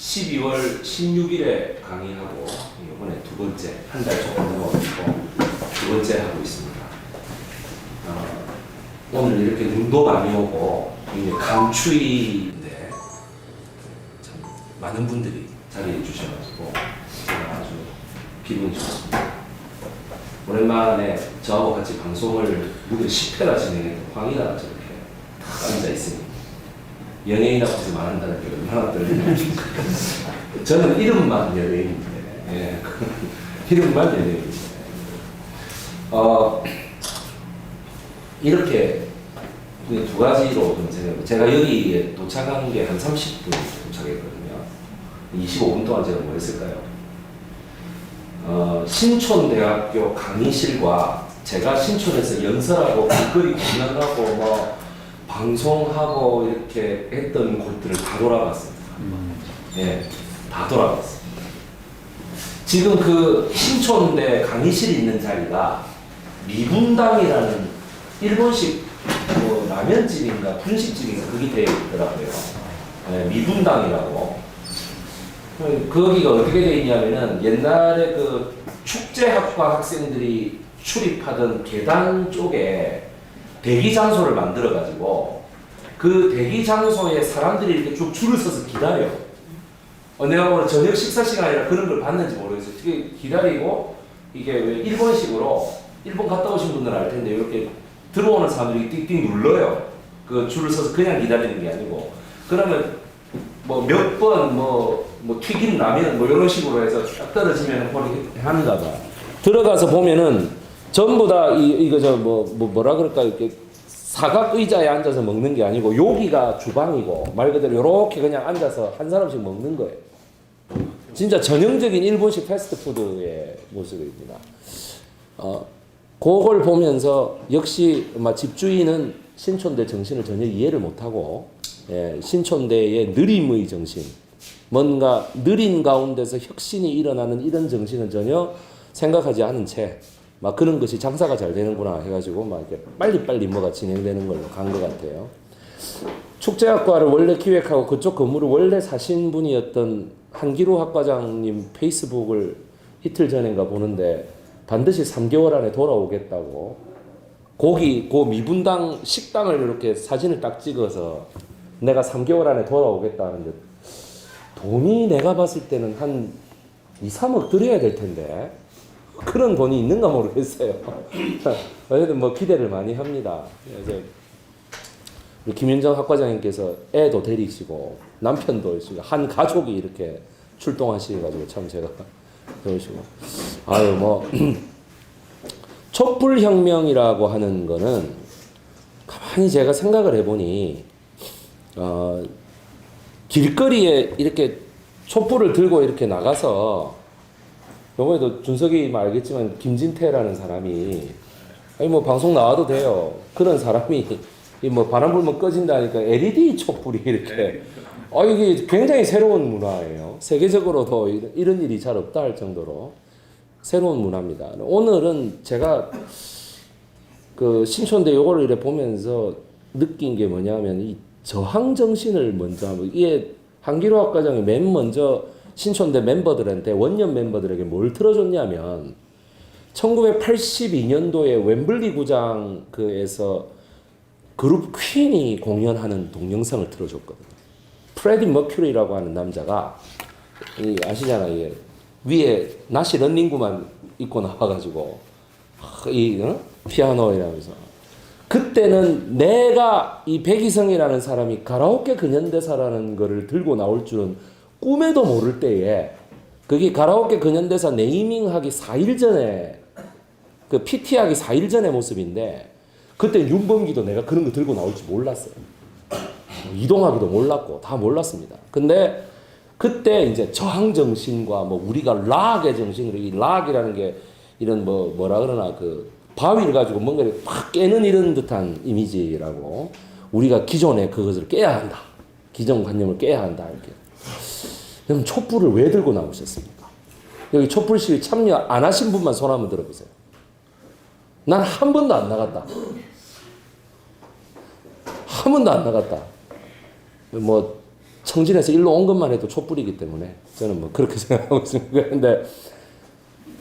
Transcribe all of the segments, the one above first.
12월 16일에 강의하고 이번에 두 번째, 한 달 조금 넘어가고 두 번째 하고 있습니다. 오늘 이렇게 눈도 많이 오고 이제 강추위인데 참 많은 분들이 자리해 주셔가지고 제가 아주 기분이 좋습니다. 오랜만에 저하고 같이 방송을 무려 10회나 진행했던 황이가 저렇게 앉아 있으니 연예인 앞에서 말한다는 게 얼마나 떨리는지. 저는 이름만 연예인인데, 예. 이름만 연예인인데. 이렇게 두 가지로 좀 생각해요. 제가 여기에 도착한 게 한 30분 도착했거든요. 25분 동안 제가 뭐 했을까요? 신촌대학교 강의실과 제가 신촌에서 연설하고 길거리 공연하고 뭐 방송하고 이렇게 했던 곳들을 다 돌아봤습니다. 예, 다 돌아봤습니다. 지금 그 신촌대 강의실이 있는 자리가 미분당이라는 일본식 뭐 라면집인가 분식집인가 그게 되어 있더라고요. 예, 미분당이라고. 거기가 어떻게 되어 있냐면은 옛날에 그 축제학과 학생들이 출입하던 계단 쪽에 대기 장소를 만들어 가지고 그 대기 장소에 사람들이 이렇게 쭉 줄을 서서 기다려. 내가 오늘 저녁 식사 시간이라 그런 걸 봤는지 모르겠어요. 되게 기다리고 이게 왜 일본식으로 일본 갔다 오신 분들은 알 텐데 이렇게 들어오는 사람들이 띡띡 눌러요. 그 줄을 서서 그냥 기다리는 게 아니고 그러면 뭐 몇 번 뭐 튀긴 라면 뭐 이런 식으로 해서 딱 떨어지면 그렇게 하는가 봐. 들어가서 보면은 전부 다 이거 저 뭐라 그럴까 이렇게 사각 의자에 앉아서 먹는 게 아니고 여기가 주방이고 말 그대로 이렇게 그냥 앉아서 한 사람씩 먹는 거예요. 진짜 전형적인 일본식 패스트푸드의 모습입니다. 그걸 보면서 역시 집주인은 신촌대 정신을 전혀 이해를 못하고 신촌대의 느림의 정신, 뭔가 느린 가운데서 혁신이 일어나는 이런 정신은 전혀 생각하지 않은 채 막 그런 것이 장사가 잘 되는구나 해가지고 막 이렇게 빨리빨리 뭐가 진행되는 걸로 간 것 같아요. 축제학과를 원래 기획하고 그쪽 건물을 원래 사신 분이었던 한기로 학과장님 페이스북을 이틀 전인가 보는데 반드시 3개월 안에 돌아오겠다고 거기 그 미분당 식당을 이렇게 사진을 딱 찍어서 내가 3개월 안에 돌아오겠다 하는데 돈이 내가 봤을 때는 한 2, 3억 드려야 될 텐데 그런 돈이 있는가 모르겠어요. 어쨌든 뭐 기대를 많이 합니다. 이제 김윤정 학과장님께서 애도 데리시고 남편도 있고 한 가족이 이렇게 출동하시가지고 참 제가 그러시고 아유 뭐 촛불혁명이라고 하는 거는 가만히 제가 생각을 해보니 길거리에 이렇게 촛불을 들고 이렇게 나가서 이번에도 준석이 알겠지만 김진태라는 사람이 아니 뭐 방송 나와도 돼요. 그런 사람이 뭐 바람 불면 꺼진다니까 LED 촛불이 이렇게 이게 굉장히 새로운 문화예요. 세계적으로도 이런 일이 잘 없다 할 정도로 새로운 문화입니다. 오늘은 제가 그 신촌대 요거를 이렇게 보면서 느낀 게 뭐냐면 이 저항 정신을 먼저 하고 이게 한기로 학과장이 맨 먼저 신촌대 멤버들한테 원년 멤버들에게 뭘 틀어줬냐면 1982년도에 웸블리 구장에서 그룹 퀸이 공연하는 동영상을 틀어줬거든요. 프레디 머큐리라고 하는 남자가 아시잖아요. 위에 나시 런닝구만 입고 나와가지고 피아노 이러면서 그때는 내가 이 백이성이라는 사람이 가라오케 근현대사라는 거를 들고 나올 줄은 꿈에도 모를 때에 그게 가라오케 근현대사 네이밍하기 4일 전에 그 PT하기 4일 전의 모습인데 그때 윤범기도 내가 그런 거 들고 나올지 몰랐어요. 이동하기도 몰랐고 다 몰랐습니다. 근데 그때 이제 저항 정신과 뭐 우리가 락의 정신으로 이 락이라는 게 이런 뭐라 그러나 그 바위를 가지고 뭔가를 팍 깨는 이런 듯한 이미지라고 우리가 기존의 그것을 깨야 한다. 기존 관념을 깨야 한다 이렇게. 그럼 촛불을 왜 들고 나오셨습니까? 여기 촛불 시위 참여 안 하신 분만 손 한번 들어보세요. 난 한 번도 안 나갔다. 한 번도 안 나갔다. 뭐 청진에서 일로 온 것만 해도 촛불이기 때문에 저는 뭐 그렇게 생각하고 있습니다. 그런데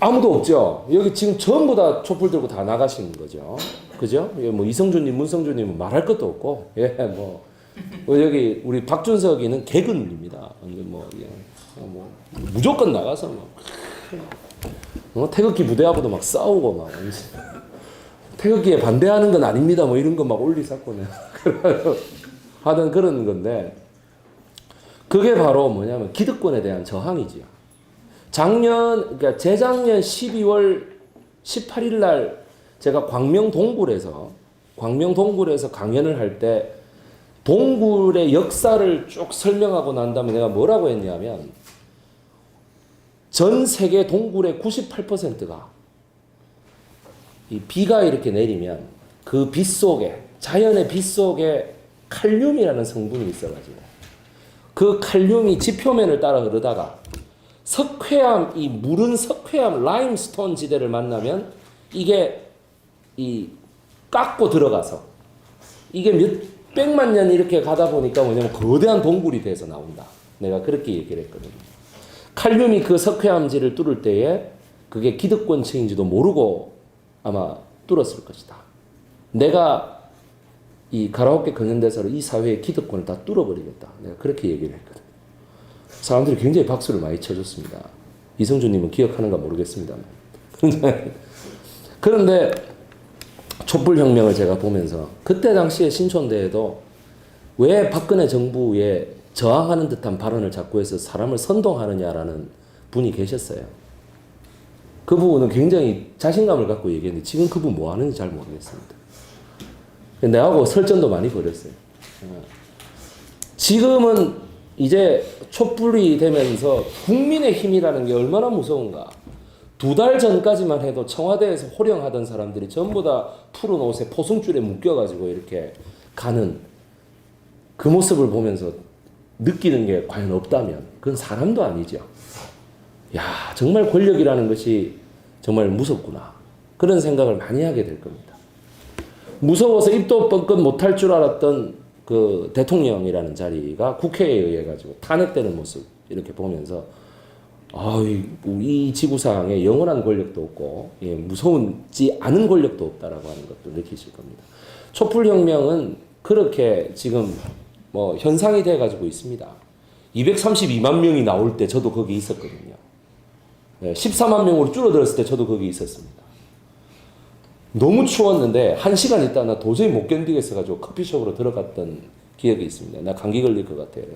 아무도 없죠. 여기 지금 전부 다 촛불 들고 다 나가시는 거죠. 그죠? 뭐 이성준님, 문성준님은 말할 것도 없고, 예, 뭐 여기 우리 박준석이는 개근입니다. 뭐, 예, 뭐 무조건 나가서 뭐 태극기 부대하고도 막 싸우고 막 태극기에 반대하는 건 아닙니다. 뭐 이런 거 막 올리사건에 하던 그런 건데 그게 바로 뭐냐면 기득권에 대한 저항이지요. 그러니까 재작년 12월 18일 날 제가 광명 동굴에서 강연을 할 때 동굴의 역사를 쭉 설명하고 난 다음에 내가 뭐라고 했냐면 전 세계 동굴의 98%가 이 비가 이렇게 내리면 그 빛 속에 자연의 빛 속에 칼륨이라는 성분이 있어가지고 그 칼륨이 지표면을 따라 흐르다가 석회암, 이 물은 석회암, 라임스톤 지대를 만나면 이게 이 깎고 들어가서 이게 몇 백만 년 이렇게 가다 보니까 뭐냐면 거대한 동굴이 돼서 나온다. 내가 그렇게 얘기를 했거든요. 칼륨이 그 석회암지를 뚫을 때에 그게 기득권층인지도 모르고 아마 뚫었을 것이다. 내가 이 가라오케 근현대사로 이 사회의 기득권을 다 뚫어버리겠다. 내가 그렇게 얘기를 했거든요. 사람들이 굉장히 박수를 많이 쳐줬습니다. 이성준님은 기억하는가 모르겠습니다만. 그런데 촛불혁명을 제가 보면서 그때 당시에 신촌대에도 왜 박근혜 정부에 저항하는 듯한 발언을 자꾸 해서 사람을 선동하느냐라는 분이 계셨어요. 그 부분은 굉장히 자신감을 갖고 얘기했는데 지금 그분 뭐 하는지 잘 모르겠습니다. 내하고 설전도 많이 벌였어요. 지금은 이제 촛불이 되면서 국민의 힘이라는 게 얼마나 무서운가. 2달 전까지만 해도 청와대에서 호령하던 사람들이 전부 다 푸른 옷에 포승줄에 묶여가지고 이렇게 가는 그 모습을 보면서 느끼는 게 과연 없다면 그건 사람도 아니죠. 야, 정말 권력이라는 것이 정말 무섭구나. 그런 생각을 많이 하게 될 겁니다. 무서워서 입도 뻥끗 못할 줄 알았던 그 대통령이라는 자리가 국회에 의해 가지고 탄핵되는 모습 이렇게 보면서 이 지구상에 영원한 권력도 없고 무서운지 않은 권력도 없다라고 하는 것도 느끼실 겁니다. 촛불혁명은 그렇게 지금 뭐 현상이 돼 가지고 있습니다. 232만 명이 나올 때 저도 거기 있었거든요. 14만 명으로 줄어들었을 때 저도 거기 있었습니다. 너무 추웠는데 1시간 있다 나 도저히 못 견디겠어가지고 커피숍으로 들어갔던 기억이 있습니다. 나 감기 걸릴 것 같아요.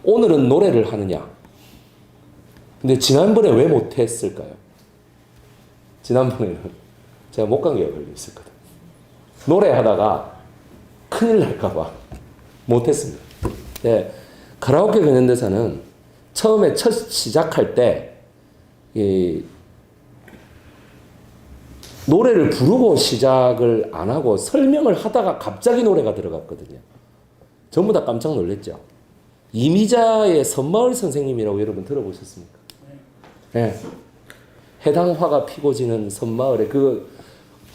오늘은 노래를 하느냐? 근데 지난번에 왜 못했을까요? 지난번에는 제가 목감기가 걸려 있었거든. 노래하다가 큰일 날까봐 못했습니다. 네, 가라오케 근현대사는 처음에 첫 시작할 때 노래를 부르고 시작을 안 하고 설명을 하다가 갑자기 노래가 들어갔거든요. 전부 다 깜짝 놀랐죠. 이미자의 섬마을 선생님이라고 여러분 들어보셨습니까? 네. 해당 화가 피고 지는 섬마을에 그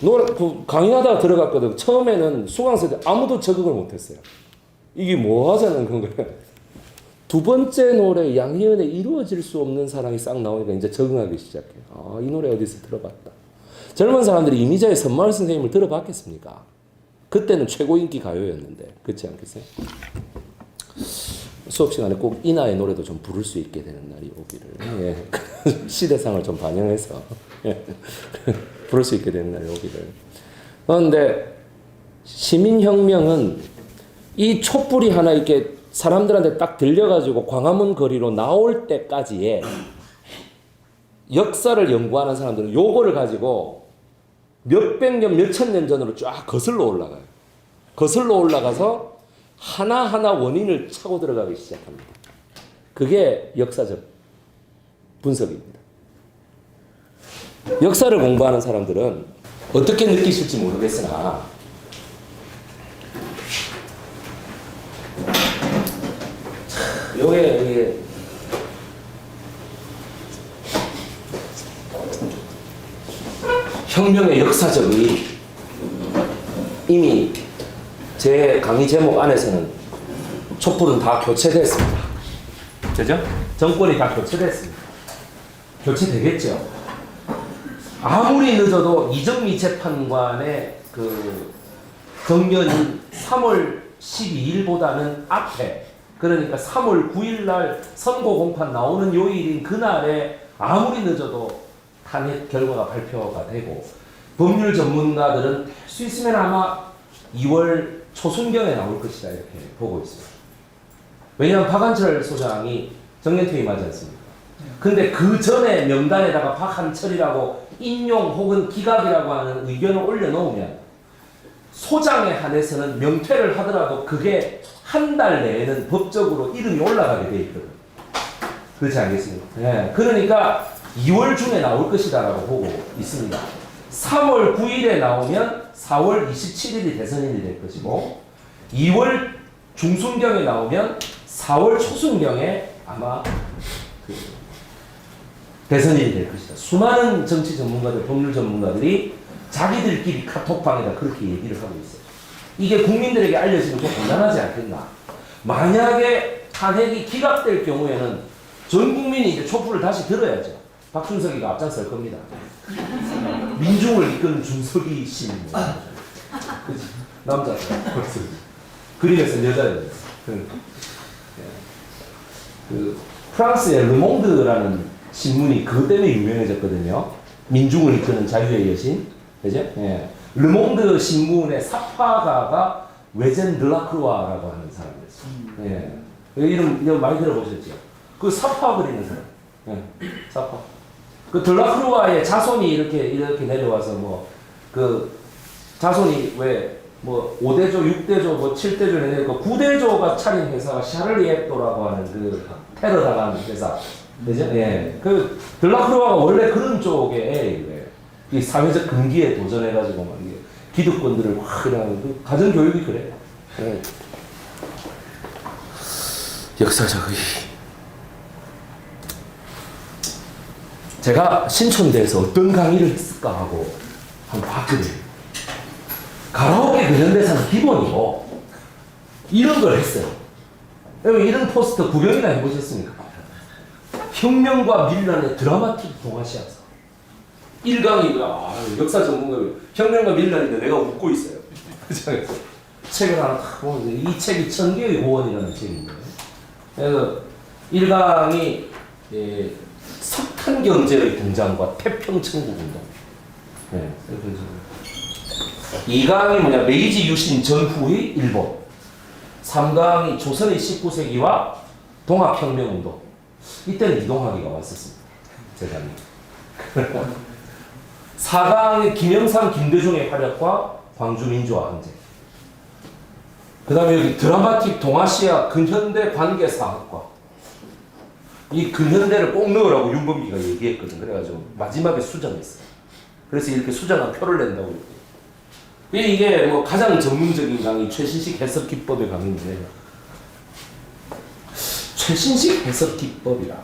노래 강의하다가 들어갔거든. 처음에는 수강생들 아무도 적응을 못했어요. 이게 뭐 하자는 건가요? 두 번째 노래 양희은의 이루어질 수 없는 사랑이 싹 나오니까 이제 적응하기 시작해요. 이 노래 어디서 들어봤다. 젊은 사람들이 이미자의 섬마을 선생님을 들어봤겠습니까? 그때는 최고 인기 가요였는데 그렇지 않겠어요? 수업 시간에 꼭 이나의 노래도 좀 부를 수 있게 되는 날이 오기를 시대상을 좀 반영해서 부를 수 있게 되는 날이 오기를. 그런데 시민혁명은 이 촛불이 하나 이렇게 사람들한테 딱 들려가지고 광화문 거리로 나올 때까지의 역사를 연구하는 사람들은 요거를 가지고 몇백 년, 몇천 년 전으로 쫙 거슬러 올라가요. 거슬러 올라가서 하나하나 원인을 차고 들어가기 시작합니다. 그게 역사적 분석입니다. 역사를 공부하는 사람들은 어떻게 느끼실지 모르겠으나 이게 혁명의 역사적 의의 이미 제 강의 제목 안에서는 촛불은 다 교체됐습니다. 그죠? 정권이 다 교체됐습니다. 교체되겠죠. 아무리 늦어도 이정미 재판관의 그 정년이 3월 12일보다는 앞에, 그러니까 3월 9일 날 선고 공판 나오는 요일인 그날에 아무리 늦어도 탄핵 결과가 발표가 되고, 법률 전문가들은 될 수 있으면 아마 2월 초순경에 나올 것이다 이렇게 보고 있습니다. 왜냐하면 박한철 소장이 정년퇴임하지 않습니까? 근데 그 전에 명단에다가 박한철이라고 인용 혹은 기각이라고 하는 의견을 올려놓으면 소장에 한해서는 명퇴를 하더라도 그게 한 달 내에는 법적으로 이름이 올라가게 돼 있거든. 그렇지 않겠습니까? 네. 그러니까 2월 중에 나올 것이다라고 보고 있습니다. 3월 9일에 나오면 4월 27일이 대선일이 될 것이고, 2월 중순경에 나오면 4월 초순경에 아마 그 대선일이 될 것이다. 수많은 정치 전문가들, 법률 전문가들이 자기들끼리 카톡방에다 그렇게 얘기를 하고 있어요. 이게 국민들에게 알려지면 좀 곤란하지 않겠나. 만약에 탄핵이 기각될 경우에는 전 국민이 이제 촛불을 다시 들어야죠. 박준석이가 앞장설 겁니다. 민중을 이끄는 준석이 씨는 그치? 남자죠. 그림에서는 여자예요. 그 프랑스의 르몽드라는 신문이 그것 때문에 유명해졌거든요. 민중을 이끄는 자유의 여신, 그죠? 예. 르몽드 신문의 사파가가 외젠 드라크루아라고 하는 사람이었어요. 예. 이름 많이 들어보셨죠? 그 사파 그리는 사람. 예. 사파. 그 드라크루아의 자손이 이렇게 내려와서 그 자손이 뭐 5대조, 6대조, 뭐 7대조 내니까 9대조가 차린 회사가 샤를리 앱도라고 하는 그 테러 당한 회사. 그죠? 예. 그 드라크루아가 원래 그런 쪽에 이 사회적 금기에 도전해가지고 막 이게 기득권들을 확 이러는 그 가정 교육이 그래. 예. 역사적이. 제가 신촌대에서 어떤 강의를 했을까 하고 한번 봤거든요. 가라오케 근현대사는 기본이고 이런 걸 했어요. 여러분 이런 포스터 구경이나 해보셨습니까? 혁명과 밀란의 드라마틱 동아시아사. 1강이 역사 전문가 혁명과 밀란인데 내가 웃고 있어요. 책을 하나 딱 보면 이 책이 1000개의 고원이라는 책인데, 그래서 1강이 석탄 경제의 등장과 태평천국운동. 네, 2강이 뭐냐, 메이지 유신 전후의 일본. 3강이 조선의 19세기와 동학혁명운동. 이때는 이동학이가 왔었습니다. 세상에. 4강이 김영삼, 김대중의 활약과 광주민주화 항쟁. 그 다음에 여기 드라마틱 동아시아 근현대 관계사학과. 이 근현대를 꼭 넣으라고 윤범기가 얘기했거든. 그래가지고 마지막에 수정했어요. 그래서 이렇게 수정한 표를 낸다고. 이게 뭐 가장 전문적인 강의, 최신식 해석 기법의 강의인데, 최신식 해석 기법이라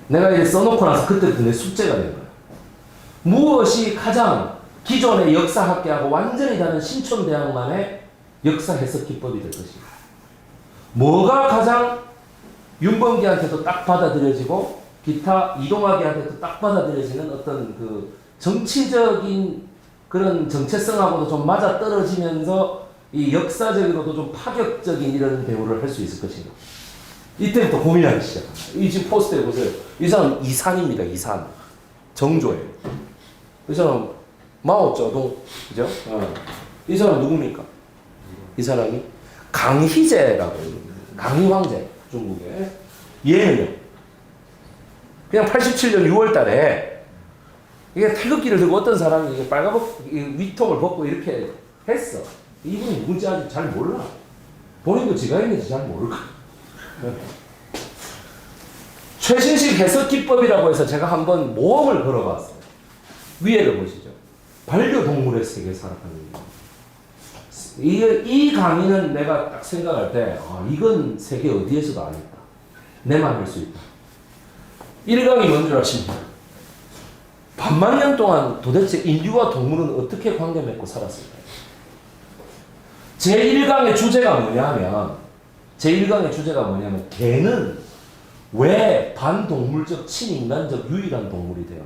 내가 이제 써놓고 나서 그때부터 내 숙제가 된 거야. 무엇이 가장 기존의 역사학계하고 완전히 다른 신촌대학만의 역사 해석 기법이 될 것인가? 뭐가 가장 윤범기한테도 딱 받아들여지고 기타 이동학이한테도 딱 받아들여지는 어떤 그 정치적인 그런 정체성하고도 좀 맞아 떨어지면서 이 역사적으로도 좀 파격적인 이런 대우를 할 수 있을 것인가? 이때부터 고민하기 시작합니다. 이 지금 포스터에 보세요. 이 사람 이산입니다. 이산. 정조예요. 이 사람 마오쩌둥, 그죠? 이 사람 누굽니까? 이 사람이 강희제라고 해요. 강희황제, 중국에. 얘는요. 그냥 87년 6월 달에 이게 태극기를 들고 어떤 사람이 이게 빨가벗 위통을 벗고 이렇게 했어. 이분이 누군지 아직 잘 몰라. 본인도 지가 있는지 잘 모를 거야. 최신식 해석 기법이라고 해서 제가 한번 모험을 걸어봤어요. 위에를 보시죠. 반려동물의 세계 살아가는 이 강의는 내가 딱 생각할 때 이건 세계 어디에서도 안 했다. 내만 할 수 있다. 1강이 뭔지 아십니까? 반만 년 동안 도대체 인류와 동물은 어떻게 관계 맺고 살았을까요? 제1강의 주제가 뭐냐 하면 제1강의 주제가 뭐냐면 개는 왜 반동물적 친인간적 유일한 동물이 되었나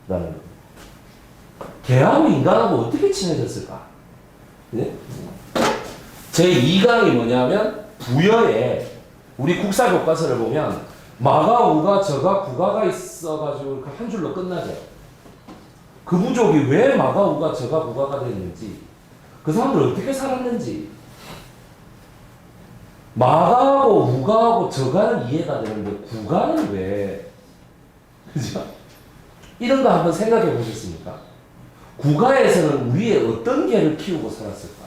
라는 겁니다. 개하고 인간하고 어떻게 친해졌을까? 네? 제2강이 뭐냐면 부여에 우리 국사 교과서를 보면 마가, 우가, 저가, 구가가 있어가지고 한 줄로 끝나죠. 그 부족이 왜 마가, 우가, 저가, 구가가 됐는지, 그 사람들 어떻게 살았는지, 마가하고 우가하고 저가는 이해가 되는데 구가는 왜? 그죠? 이런 거 한번 생각해 보셨습니까? 구가에서는 우리의 어떤 개를 키우고 살았을까?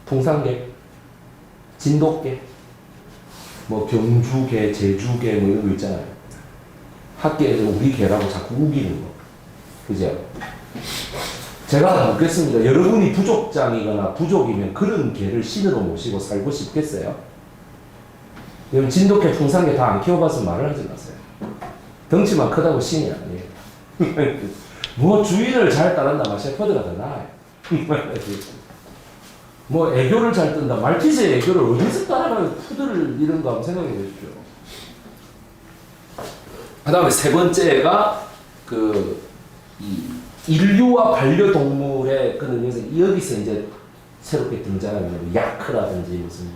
풍산개, 진돗개, 뭐 경주개, 제주개 뭐 이런 거 있잖아요. 학계에서 우리 개라고 자꾸 우기는 거. 그죠? 제가 묻겠습니다. 여러분이 부족장이거나 부족이면 그런 개를 신으로 모시고 살고 싶겠어요? 여러분 진돗개, 풍산개 다 안 키워봐서 말을 하지 마세요. 덩치만 크다고 신이 아니에요. 뭐 주인을 잘 따른다, 막 셰퍼드가 더 나아요. 뭐 애교를 잘 뜬다, 말티즈의 애교를 어디서 따라가요? 푸드를 이런 거 한번 생각해 보십시오. 그 다음에 세 번째가 인류와 반려동물의 그런 여기서 이제 새롭게 등장하는 야크라든지 무슨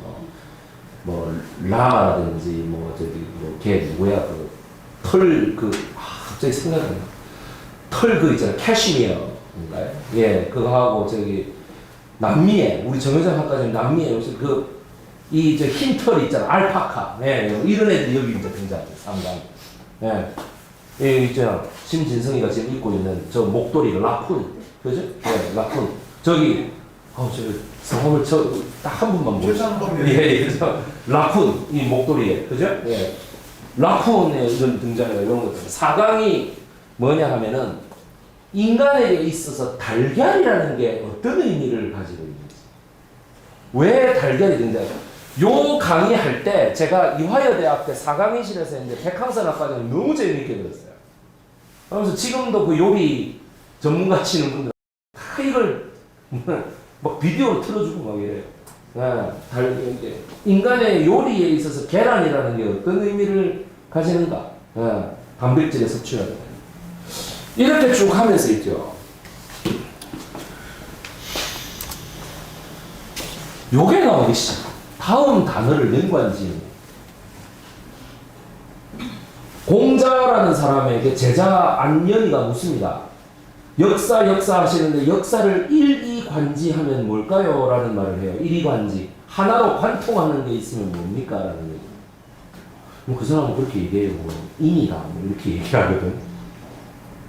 뭐 라마라든지 뭐 저기 걔 누구야 갑자기 생각이 나. 털 있잖아, 캐시미어인가요? 예, 그거 하고 저기 남미에 우리 정여정 학과장님 남미에 요새 이 흰 털이 있잖아, 알파카. 예, 이런 애들이 여기 이제 등장하죠, 상당. 예. 예, 있잖아. 심진성이가 지금 입고 있는 저 목도리가 라쿤. 그죠? 예, 라쿤. 저기 성함을 딱 한 분만 모르죠. 예, 그죠? 라쿤, 이 목도리에. 그죠? 예. 라쿤의 이런 등장이나 이런 것들. 4강이 뭐냐 하면은 인간에게 있어서 달걀이라는 게 어떤 의미를 가지고 있는지. 왜 달걀이 등장할까? 요 강의할 때 제가 이화여대학교 4강의실에서 했는데 백항선 학과장님 너무 재미있게 들었어요. 그러면서 지금도 그 요리 전문가시는 분들 다 이걸 막 비디오로 틀어주고 막 이래요. 네, 인간의 요리에 있어서 계란이라는 게 어떤 의미를 가지는가? 단백질의 섭취라든가. 이렇게 쭉 하면서 있죠. 요게 나오기 시작. 다음 단어를 연관지은 공자라는 사람에게 제자 안녕이가 묻습니다. 역사 하시는데 역사를 일이관지하면 뭘까요? 라는 말을 해요. 일이관지. 하나로 관통하는 게 있으면 뭡니까? 라는 얘기. 그 사람은 그렇게 얘기해요. 인이다. 이렇게 얘기하거든.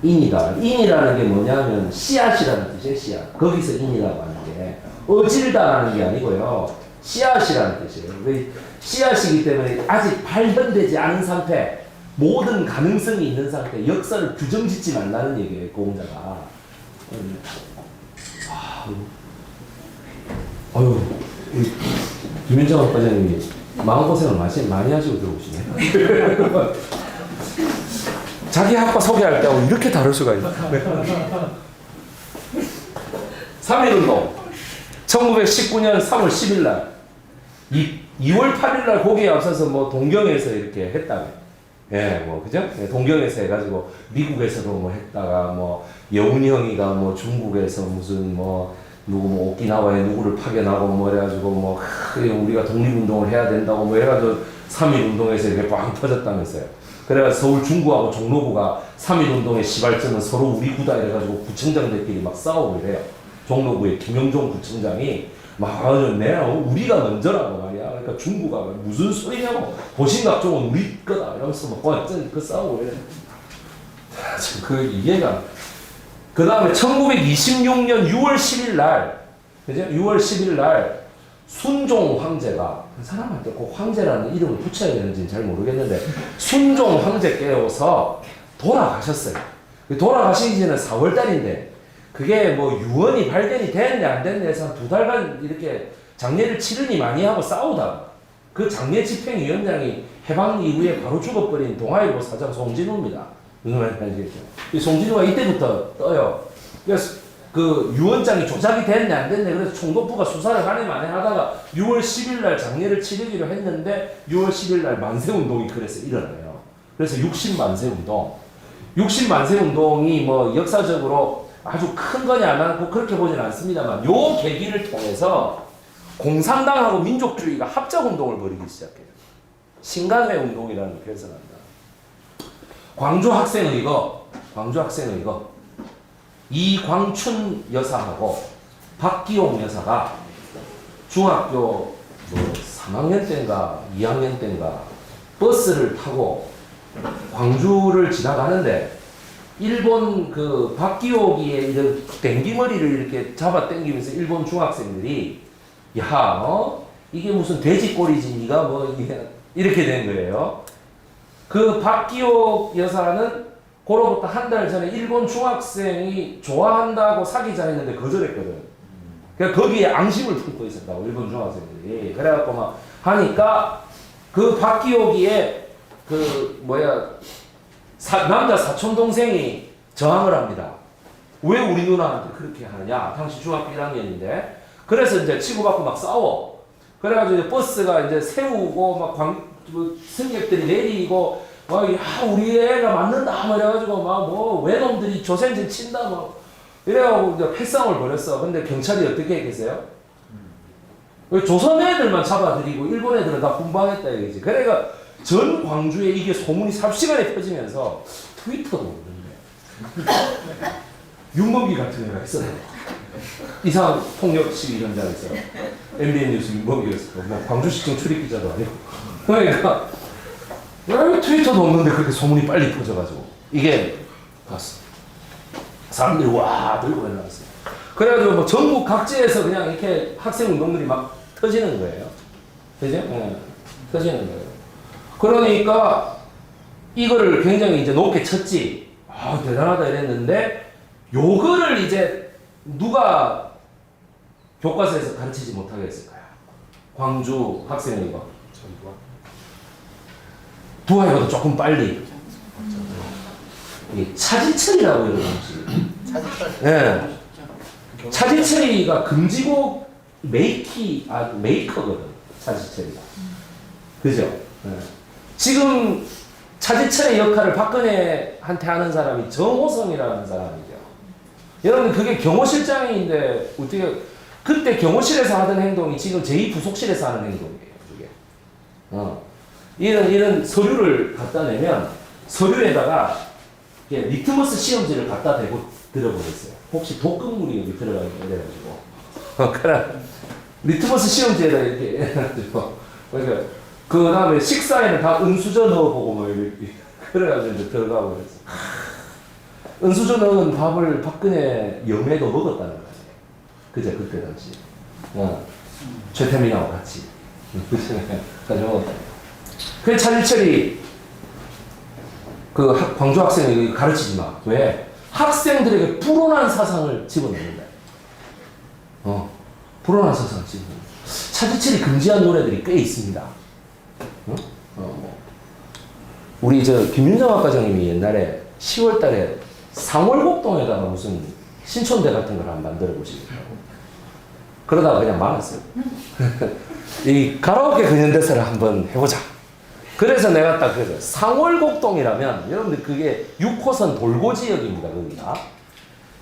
인이다. 인이라는 게 뭐냐면 씨앗이라는 뜻이에요. 씨앗. 거기서 인이라고 하는 게 어질다라는 게 아니고요. 씨앗이라는 뜻이에요. 씨앗이기 때문에 아직 발견되지 않은 상태, 모든 가능성이 있는 상태, 역사를 규정짓지 말라는 얘기예요. 공자가. 아유, 김윤정 학과장님이 마음고생을 많이 하시고 들어오시네. 자기 학과 소개할 때하고 이렇게 다를 수가 있나? 3.1운동 1919년 3월 10일 날 2월 8일 날 거기에 앞서서 뭐 동경에서 이렇게 했다며. 예, 뭐 그죠? 예, 동경에서 해가지고 미국에서도 뭐 했다가 뭐 여운이 형이가 뭐 중국에서 무슨 뭐 누구 뭐 오키나와에 누구를 파견하고 뭐 해가지고 뭐 우리가 독립운동을 해야 된다고 뭐 해가지고 3.1운동에서 이렇게 빵 터졌다면서요. 그래서 서울 중구하고 종로구가 3.1운동의 시발점은 서로 우리 구다 이래가지고 구청장들끼리 막 싸우고 이래요. 종로구의 김영종 구청장이 막 내가 우리가 먼저라고 말이야. 그러니까 중구가 무슨 소리냐고. 고신각종은 우리 거다 이러면서 막 완전 그 싸우고 이래. 그 이해가. 그 다음에 1926년 6월 10일 날, 그죠? 6월 10일 날 순종 황제가 그 사람한테 꼭 황제라는 이름을 붙여야 되는지는 잘 모르겠는데 순종 황제께서 돌아가셨어요. 돌아가시기 전에 4월 달인데 그게 뭐 유언이 발견이 됐냐 안 됐냐 해서 한 2달간 이렇게 장례를 치르니 많이 하고 싸우다가 그 장례 집행위원장이 해방 이후에 바로 죽어버린 동아일보 사장 송진우입니다. 무슨 말인지 아시겠죠? 이 송진우가 이때부터 떠요. 그래서 그 유언장이 조작이 됐네 안 됐네 그래서 총독부가 수사를 하네 마네 하다가 6월 10일 날 장례를 치르기로 했는데 6월 10일 날 만세운동이 그래서 일어나요. 그래서 60만세운동 60만세운동이 뭐 역사적으로 아주 큰 거냐 안 하고 그렇게 보진 않습니다만 요 계기를 통해서 공산당하고 민족주의가 합작운동을 벌이기 시작해요. 신간회 운동이라는 걸 개설한다. 광주 학생의거 이광춘 여사하고 박기옥 여사가 중학교 뭐 3학년 때인가 2학년 때인가 버스를 타고 광주를 지나가는데 일본 그 박기옥이 이런 댕기머리를 이렇게 잡아 당기면서 일본 중학생들이 야, 이게 무슨 돼지 꼴이지 니가 뭐 이렇게 된 거예요. 그 박기옥 여사는 그로부터 한 달 전에 일본 중학생이 좋아한다고 사귀자 했는데 거절했거든. 그러니까 거기에 앙심을 품고 있었다고 일본 중학생들이. 그래갖고 막 하니까 그 박기옥이의 그 남자 사촌 동생이 저항을 합니다. 왜 우리 누나한테 그렇게 하느냐? 당시 중학교 1학년인데. 그래서 이제 치고받고 막 싸워. 그래가지고 이제 버스가 이제 세우고 막 승객들이 내리고 야 우리 애가 맞는다 뭐 이래가지고 막 뭐 외놈들이 조센진 친다 뭐 이래가지고 이제 패싸움을 벌였어. 근데 경찰이 어떻게 했겠어요? 조선 애들만 잡아들이고 일본 애들은 다 훈방했다 이거지. 그래가 전 광주에 이게 소문이 삽시간에 퍼지면서 트위터도 없는데 윤범기 같은 애가 있어요. 이상 폭력 시위 현장에서 MBN 뉴스 윤범기였어. 뭐 광주시청 출입 기자도 아니고. 그러니까 트위터도 없는데 그렇게 소문이 빨리 퍼져가지고 이게 봤어. 사람들이 와 들고 올라왔어요. 그래가지고 뭐 전국 각지에서 그냥 이렇게 학생 운동들이 막 터지는 거예요. 그죠? 네. 터지는 거예요. 그러니까 이거를 굉장히 이제 높게 쳤지. 아 대단하다 이랬는데 요거를 이제 누가 교과서에서 가르치지 못하게 했을까요? 광주 학생이고. 두하이보다 조금 빨리. 차지철이라고 이러는 거지. 네. 차지철이가 금지곡 메이커거든. 차지철이가. 그죠? 네. 지금 차지철의 역할을 박근혜한테 하는 사람이 정호성이라는 사람이죠. 여러분 그게 경호실장인데 어떻게 그때 경호실에서 하던 행동이 지금 제2부속실에서 하는 행동이에요. 그게. 이런 서류를 갖다 내면 서류에다가 리트머스 시험지를 갖다 대고 들어보겠어요. 혹시 독극물이 여기 들어가게 이래가지고 그래 리트머스 시험지에다 이렇게 해가지고 그러니까 그 다음에 식사에는 다 은수저 넣어보고 뭐 이렇게 그래가지고 이제 들어가고 그랬어. 은수저 넣은 밥을 박근혜 영매도 먹었다는 거지. 그제 그때 당시. 최태민하고 같이. 가지고 그 차지철이 그 광주 학생에게 가르치지 마. 왜? 학생들에게 불온한 사상을 집어넣는다. 불온한 사상을 집어넣는다. 차지철이 금지한 노래들이 꽤 있습니다. 우리 저 김윤정 학과장님이 옛날에 10월달에 상월곡동에다가 무슨 신촌대 같은 걸 한번 만들어 보시겠다고. 그러다가 그냥 말았어요. 이 가라오케 근현대사를 한번 해보자. 그래서 내가 딱 그래서 상월곡동이라면 여러분들 그게 6호선 돌고 지역입니다. 거기가.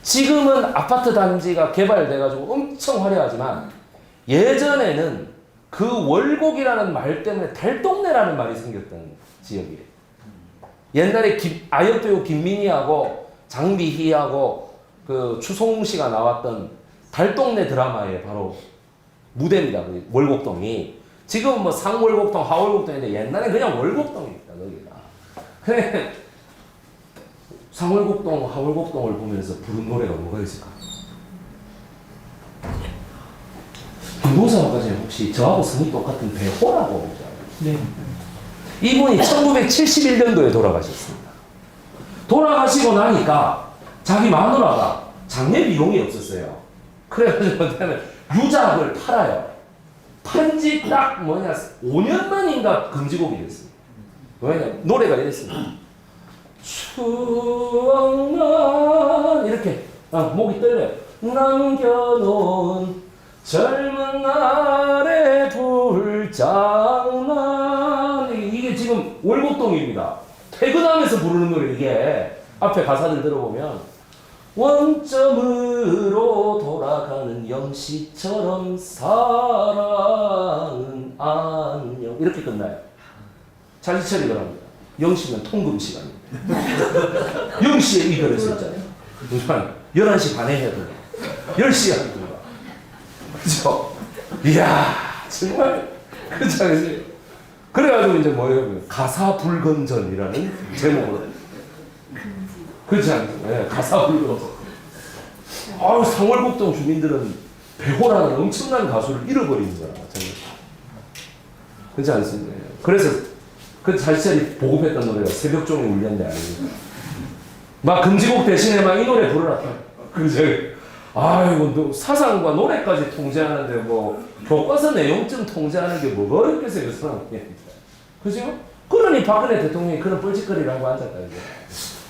지금은 아파트 단지가 개발돼가지고 엄청 화려하지만 예전에는 그 월곡이라는 말 때문에 달동네라는 말이 생겼던 지역이에요. 옛날에 아역배우 김민희하고 장비희하고 그 추송웅 씨가 나왔던 달동네 드라마의 바로 무대입니다. 그 월곡동이. 지금 뭐 상월곡동, 하월곡동인데 옛날에 그냥 월곡동입니다. 거기가. 그래 상월곡동, 하월곡동을 보면서 부른 노래가 뭐가 있을까? 김동사 박사님 혹시 저하고 성이 똑같은 배호라고 알아요? 네. 이분이 1971년도에 돌아가셨습니다. 돌아가시고 나니까 자기 마누라가 장례 비용이 없었어요. 그래가지고 유작을 팔아요. 판지 딱 5년 만인가 금지곡이 됐습니다. 왜냐 노래가 이랬습니다. 추억만 이렇게 목이 떨려요. 남겨놓은 젊은 날의 불장난. 이게 지금 월곡동입니다. 퇴근하면서 부르는 노래. 이게 앞에 가사들 들어보면 원점으로 돌아가는 영시처럼 사랑은 안녕 이렇게 끝나요. 자지철이 그럽니다. 영시면 통금 시간입니다. 영시에 이별을 썼잖아요. 11시 반에 해야 된다. 10시에 해야 된다. 그죠? 이야 정말 그렇지 않으세요? 그래가지고 이제 뭐예요? 가사불건전이라는 제목으로. 그렇지 않습니까? 네, 가사불건전. 아유, 상월곡동 주민들은 배호라는 엄청난 가수를 잃어버린 거야. 그렇지 않습니까? 그래서 그 자신이 보급했던 노래가 새벽종이 울렸네 아닙니까? 막 금지곡 대신에 막 이 노래 부르라. 그죠? 아이고, 사상과 노래까지 통제하는데 뭐 교과서 내용쯤 통제하는 게 뭐가 어렵겠어요, 그 사람이. 그죠? 그러니 박근혜 대통령이 그런 뻘짓거리를 하고 앉았다 이제.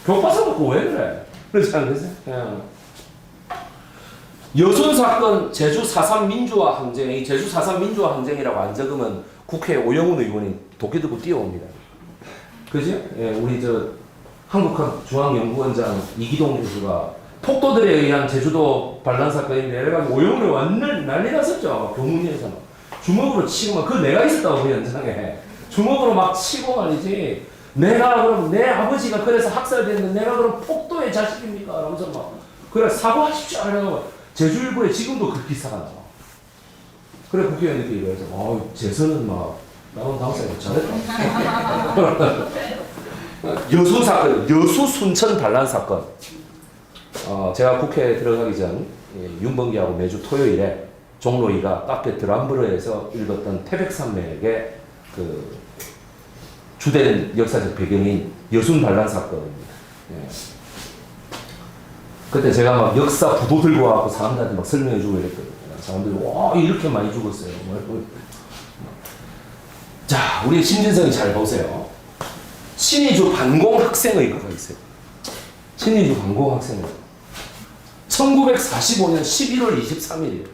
교과서 갖고 왜 그래? 그렇지 않겠어요? 여순 사건, 제주 4.3 민주화 항쟁, 이 제주 4.3 민주화 항쟁이라고 안 적으면 국회 오영훈 의원이 도끼 들고 뛰어옵니다. 그죠? 예, 우리 저 한국학 중앙연구원장 이기동 교수가 폭도들에 의한 제주도 반란 사건인데 이래가지고 오영훈을 완전 난리 났었죠. 교문에서 막 주먹으로 치고 막 그 내가 있었다고 그 현장에 주먹으로 막 치고 말이지. 내가 그럼 내 아버지가 그래서 학살됐는데 내가 그럼 폭도의 자식입니까? 이러면서 막 그래 사과하십시오. 이러고 제주일보에 지금도 그 기사가 나와. 그래 국회의원들이 이래서 재선은 막 나온 당사에 잘했다. 여수 사건, 여수 순천 반란 사건. 제가 국회에 들어가기 전 윤범기하고 매주 토요일에 종로 2가 카페 드람브르에서 읽었던 태백산맥의 그 주된 역사적 배경인 여순 반란 사건입니다. 예. 그때 제가 막 역사 부도 들고 와서 사람들한테 막 설명해주고 이랬거든요. 사람들이 와 이렇게 많이 죽었어요. 자, 우리 신진성이 잘 보세요. 신의주 반공학생의거가 있어요. 신의주 반공학생의 1945년 11월 23일이에요.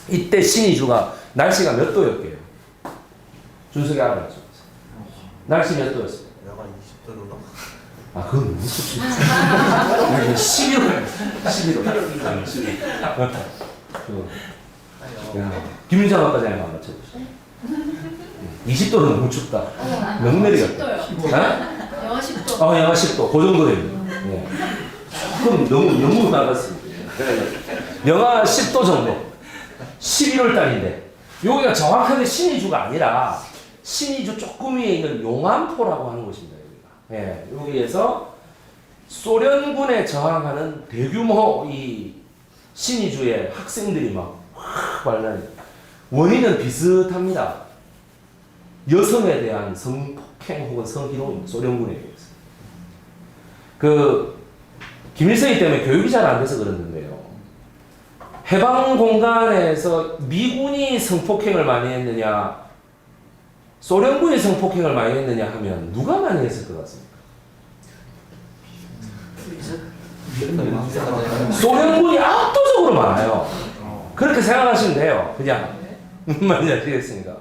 이때 신의주가 날씨가 몇 도였게요? 준석이 알아봤죠? 날씨 몇 도였어요? 야간 20도로 그건 너무 춥지. 11월. 김윤정 아까 전에 한번 맞춰보시죠. 20도는 너무 춥다. 너무 내리겠다. 영하 10도. 영하 10도. 그 정도 됩니다. 예. 그럼 너무 나갔습니다. 영하 10도 정도. 11월 달인데. 여기가 정확하게 신의주가 아니라 신의주 조금 위에 있는 용암포라고 하는 곳입니다. 예, 여기에서 소련군에 저항하는 대규모 이 신의주의 학생들이 막 반란이. 원인은 비슷합니다. 여성에 대한 성폭행 혹은 성희롱입니다. 소련군에 의해서. 김일성이 때문에 교육이 잘 안 돼서 그랬는데요. 해방 공간에서 미군이 성폭행을 많이 했느냐, 소련군이 성폭행을 많이 했느냐 하면 누가 많이 했을 것 같습니까? 소련군이 압도적으로 많아요. 그렇게 생각하시면 돼요. 그냥 무슨 말인지 아시겠습니까?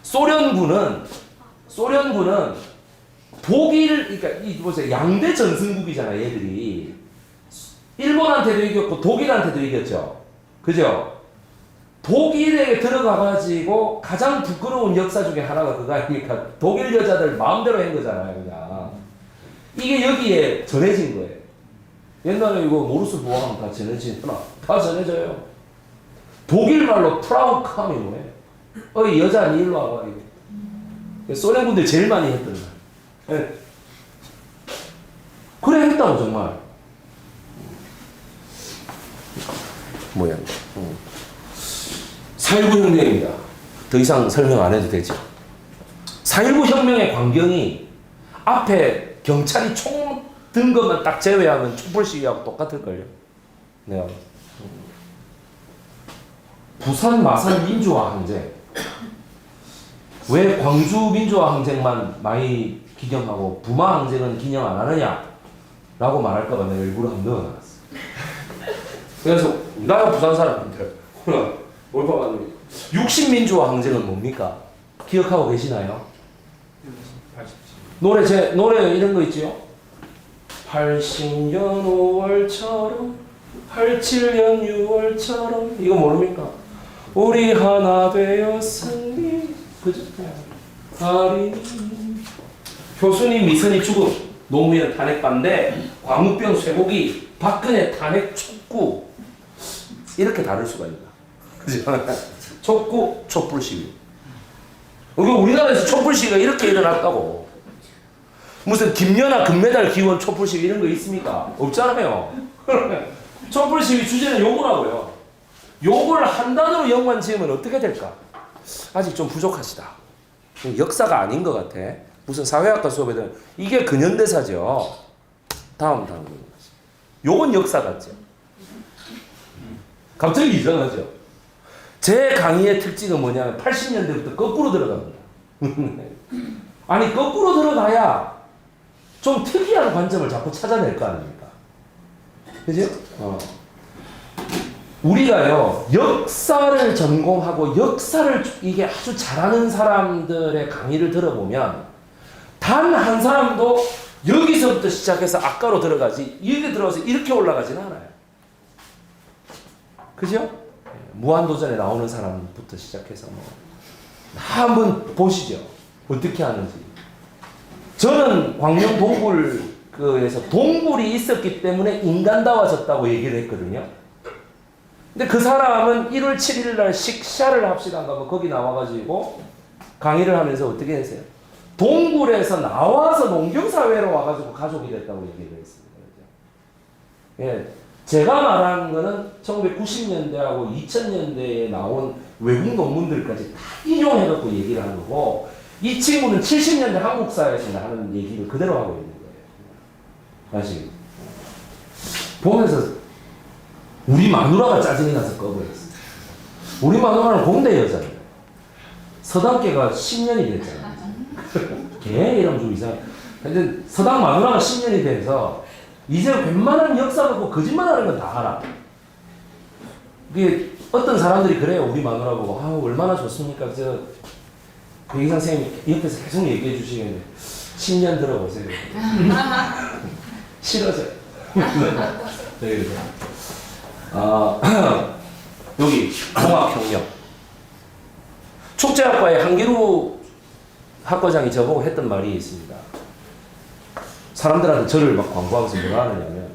소련군은 독일, 그러니까 이 보세요. 양대 전승국이잖아요. 얘들이 일본한테도 이겼고 독일한테도 이겼죠. 그죠? 독일에 들어가가지고 가장 부끄러운 역사 중에 하나가 그거 아니니까 독일 여자들 마음대로 한 거잖아요. 그냥 이게 여기에 전해진 거예요. 옛날에 이거 모르스 보아하면 다 전해지나? 다 전해져요. 독일 말로 프라우캄이 뭐예요? 어이 여자 니 일로 와봐. 소련 군들 제일 많이 했던 말. 네. 그래 했다고 정말. 뭐야? 4.19 혁명입니다. 더 이상 설명 안 해도 되죠. 4.19 혁명의 광경이 앞에 경찰이 총 든 것만 딱 제외하면 촛불 시위하고 똑같을걸요. 네. 부산 마산 민주화 항쟁. 왜 광주 민주화 항쟁만 많이 기념하고 부마 항쟁은 기념 안 하느냐? 라고 말할까봐 내가 일부러 한번 넣어놨어. 그래서 나야 부산 사람인데 올바가는 60민주화 항쟁은 뭡니까? 기억하고 계시나요? 노래 이런 거 있지요? 80년 5월처럼 87년 6월처럼 이거 모릅니까? 우리 하나 되었으니 그죠? 아리 교수님 미선이 죽음 노무현 탄핵 반대 광우병 쇠고기 박근혜 탄핵 촉구 이렇게 다를 수가 있나? 그죠? 촉구 촛불 시위. 우리나라에서 촛불 시위가 이렇게 일어났다고. 무슨 김연아 금메달 기원 촛불 시위 이런 거 있습니까? 없잖아요. 촛불 시위 주제는 요거라고요. 요걸 한 단어로 연관 지으면 어떻게 될까? 아직 좀 부족하시다. 역사가 아닌 것 같아. 무슨 사회학과 수업에는 이게 근현대사죠. 다음. 요건 역사 같죠. 갑자기 이상하죠. 제 강의의 특징은 뭐냐면 80년대부터 거꾸로 들어갑니다. 아니 거꾸로 들어가야 좀 특이한 관점을 자꾸 찾아낼 거 아닙니까? 그죠? 우리가요 역사를 전공하고 역사를 이게 아주 잘하는 사람들의 강의를 들어보면 단 한 사람도 여기서부터 시작해서 악가로 들어가지 여기 들어가서 이렇게 올라가지는 않아요. 그죠? 무한도전에 나오는 사람부터 시작해서 한번 보시죠. 어떻게 하는지. 저는 광명 동굴에서 동굴이 있었기 때문에 인간다워졌다고 얘기를 했거든요. 근데 그 사람은 1월 7일 날 식샤를 합시다가 뭐 거기 나와가지고 강의를 하면서 어떻게 했어요? 동굴에서 나와서 농경사회로 와가지고 가족이 됐다고 얘기를 했습니다. 예. 제가 말하는 거는 1990년대하고 2000년대에 나온 외국 논문들까지 다 인용해갖고 얘기를 하는 거고, 이 친구는 70년대 한국사에서 하는 얘기를 그대로 하고 있는 거예요. 다시 보면서 우리 마누라가 짜증이 나서 꺼버렸어. 우리 마누라는 공대 여자예요. 서당계가 10년이 됐잖아요. 걔 이러면 좀 이상해. 근데 서당 마누라가 10년이 돼서 이제 웬만한 역사 갖고 거짓말하는 건 다 알아. 이게 어떤 사람들이 그래요. 우리 마누라 보고 얼마나 좋습니까? 백이상 선생님이 옆에서 계속 얘기해 주시겠네. 10년 들어보세요. 싫어져요. 네, 여기 공학혁명. 축제학과의 한기루 학과장이 저보고 했던 말이 있습니다. 사람들한테 저를 막 광고하면서 뭐라 하느냐면,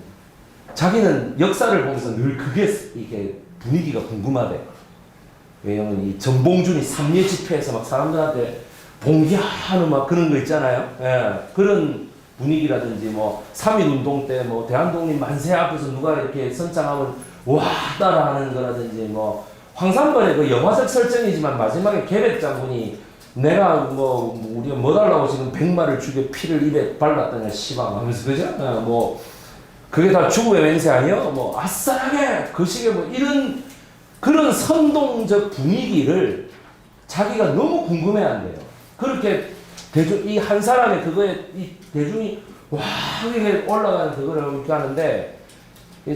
자기는 역사를 보면서 늘 그게 이게 분위기가 궁금하대. 왜냐면 이 전봉준이 삼례 집회에서 막 사람들한테 봉기하는 막 그런 거 있잖아요. 예, 그런 분위기라든지 뭐 3.1 운동 때 뭐 대한독립 만세 앞에서 누가 이렇게 선창하면 와 따라하는 거라든지 뭐 황산벌의 그 영화적 설정이지만 마지막에 계백 장군이 내가 우리가 뭐 달라고 지금 100마를 죽여 피를 입에 발랐다냐 시방 하면서 그죠? 뭐 그게 다 죽음의 맹세 아니요? 뭐 아싸하게 그 식의 뭐 이런 그런 선동적 분위기를 자기가 너무 궁금해한대요. 그렇게 대중 이 한 사람의 그거에 이 대중이 와 이게 올라가는 그거를 이렇게 하는데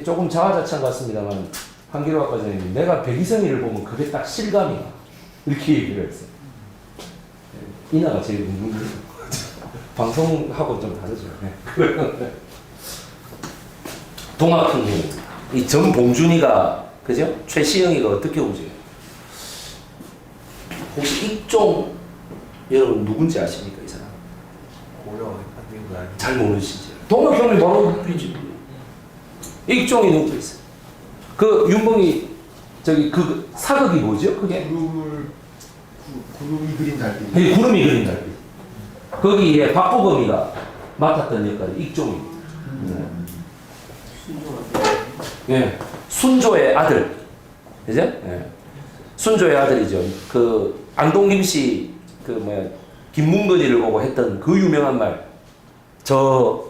조금 자화자찬 같습니다만 한기로 학과장님 내가 백이성이를 보면 그게 딱 실감이 나 이렇게 얘기를 했어요. 이나가 제일 궁금해요. 방송하고 좀 다르죠. 네. 동학혁명. 이 전봉준이가 그죠? 최시영이가 어떻게 오지? 혹시 익종 여러분 누군지 아십니까 이 사람? 잘 모르시죠. 동학혁명 바로 누구지? 익종이 누구 있어? 그 윤봉이 저기 그 사극이 뭐죠? 그게? 구름이 그린 달빛. 네, 구름이 그린 달빛. 거기에 박보검이가 맡았던 역할이 익종입니다. 예, 순조의 아들, 그죠? 예. 순조의 아들이죠. 그 안동김 씨, 김문건이를 보고 했던 그 유명한 말, 저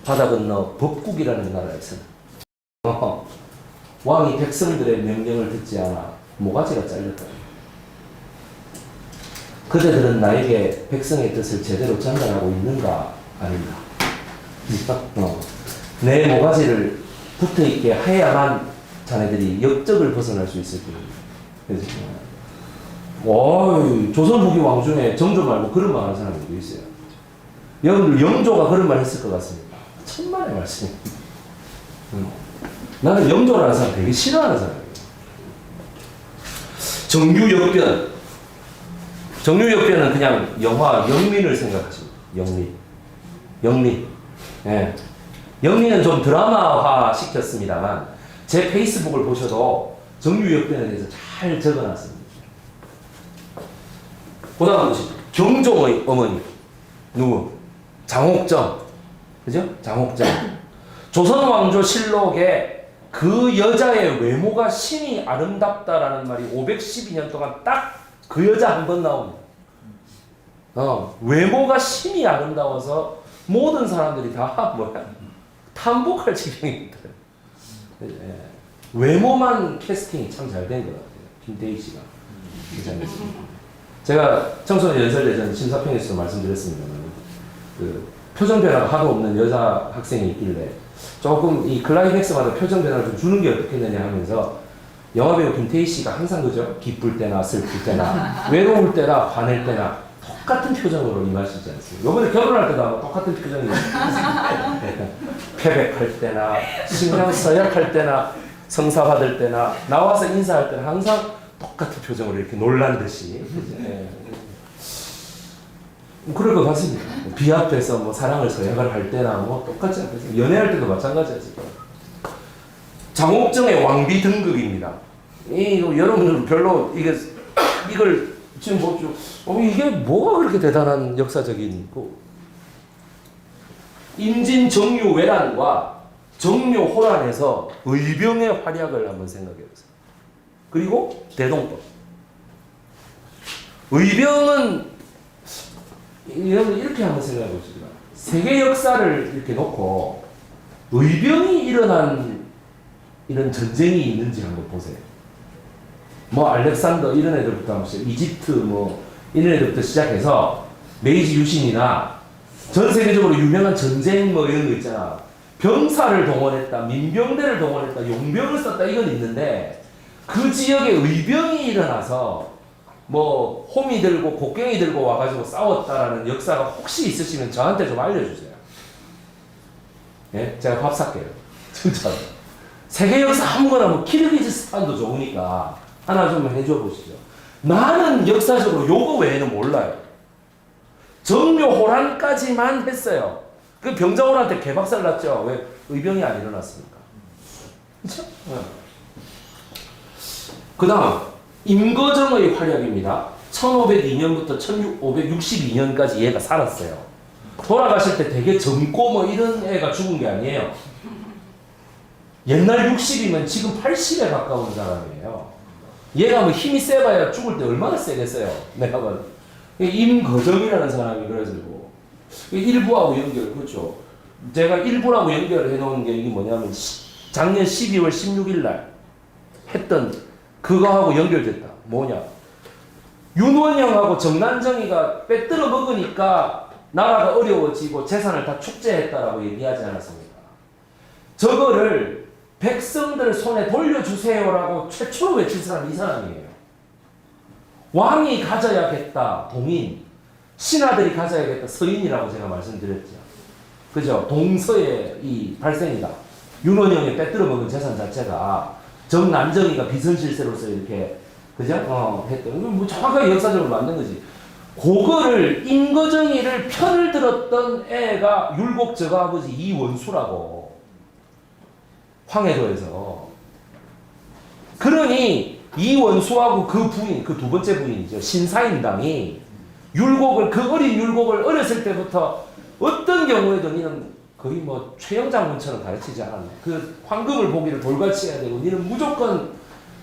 바다 건너 법국이라는 나라에서 왕이 백성들의 명령을 듣지 않아 모가지가 잘렸다. 그대들은 나에게 백성의 뜻을 제대로 전달하고 있는가 아닌가? 내 모가지를 붙어있게 해야만 자네들이 역적을 벗어날 수 있을 거예요. 그래서 조선 후기 왕 중에 정조 말고 그런 말 하는 사람들도 있어요. 여러분들 영조가 그런 말 했을 것 같습니다. 천만의 말씀입니다. 나는 영조라는 사람 되게 싫어하는 사람이에요. 정유역변. 정유역변은 그냥 영화 영민을 생각하십니다. 영민. 예. 영민은 좀 드라마화 시켰습니다만 제 페이스북을 보셔도 정유역변에 대해서 잘 적어놨습니다. 보다가 보시죠. 경종의 어머니 누구? 장옥정. 그죠? 장옥정. 조선왕조 실록에 그 여자의 외모가 심히 아름답다라는 말이 512년 동안 딱 그 여자 한 번 나옵니다. 외모가 심히 아름다워서 모든 사람들이 다 탐복할 지경이 있더라고요. 외모만 캐스팅이 참 잘 된 것 같아요. 김태희 씨가. 제가 청소년 연설대전 심사평에서도 말씀드렸습니다만 그 표정 변화가 하도 없는 여자 학생이 있길래 조금 이 클라이맥스마다 표정 변화를 좀 주는 게 어떻겠느냐 하면서 영화배우 김태희 씨가 항상 그죠? 기쁠 때나 슬플 때나 외로울 때나 화낼 때나 똑같은 표정으로 임하시지 않습니까? 이번에 결혼할 때도 아마 똑같은 표정이에요. 패백할 때나 신경 서약할 때나 성사 받을 때나 나와서 인사할 때나 항상 똑같은 표정으로 이렇게 놀란 듯이 그럴 것 같습니다. 비 앞에서 뭐 사랑을 서약을 할 때나 뭐 똑같지 않겠어요? 연애할 때도 마찬가지였어요. 장옥정의 왕비 등극입니다. 여러분들 별로 이걸 지금 보죠. 이게 뭐가 그렇게 대단한 역사적인 임진 정유 외란과 정묘 호란에서 의병의 활약을 한번 생각해 보세요. 그리고 대동법. 의병은 여러분 이렇게 한번 생각해 보시죠. 세계 역사를 이렇게 놓고 의병이 일어난 이런 전쟁이 있는지 한번 보세요. 뭐 알렉산더 이런 애들부터 이집트 뭐 이런 애들부터 시작해서 메이지 유신이나 전 세계적으로 유명한 전쟁 뭐 이런 거 있잖아. 병사를 동원했다, 민병대를 동원했다, 용병을 썼다 이건 있는데 그 지역에 의병이 일어나서 뭐 홈이 들고 곡괭이 들고 와가지고 싸웠다라는 역사가 혹시 있으시면 저한테 좀 알려주세요. 예? 제가 밥 살게요. 진짜. 세계 역사 아무거나 뭐 키르기즈스탄도 좋으니까 하나 좀 해줘 보시죠. 나는 역사적으로 요거 외에는 몰라요. 정묘 호란까지만 했어요. 그 병자호란한테 개박살 났죠. 왜 의병이 안 일어났습니까? 그렇죠? 그 다음 임거정의 활약입니다. 1502년부터 1562년까지 얘가 살았어요. 돌아가실 때 되게 젊고 뭐 이런 애가 죽은 게 아니에요. 옛날 60이면 지금 80에 가까운 사람이에요. 얘가 뭐 힘이 세봐야 죽을 때 얼마나 세겠어요. 내가 봐. 임거정이라는 사람이 그래가지고 일부하고 연결, 그렇죠. 제가 일부라고 연결해 놓은 게 이게 뭐냐면 작년 12월 16일 날 했던 그거하고 연결됐다. 뭐냐? 윤원영하고 정난정이가 빼들어 먹으니까 나라가 어려워지고 재산을 다 축제했다라고 얘기하지 않았습니까? 저거를 백성들 손에 돌려주세요라고 최초로 외친 사람이 이 사람이에요. 왕이 가져야겠다, 동인. 신하들이 가져야겠다, 서인이라고 제가 말씀드렸죠. 그죠? 동서의 이 발생이다. 윤원영이 빼들어 먹은 재산 자체가 정난정이가 비선실세로서 이렇게 그죠? 했던 뭐 정확하게 역사적으로 만든 거지. 그거를 임거정이를 편을 들었던 애가 율곡 저가 아버지 이원수라고. 황해도에서. 그러니 이원수하고 그 부인, 그 두 번째 부인이죠. 신사임당이 율곡을, 그 어린 율곡을 어렸을 때부터 어떤 경우에도 니는 거의 뭐 최영장군처럼 가르치지 않았나. 그 황금을 보기를 돌같이 해야 되고 니는 무조건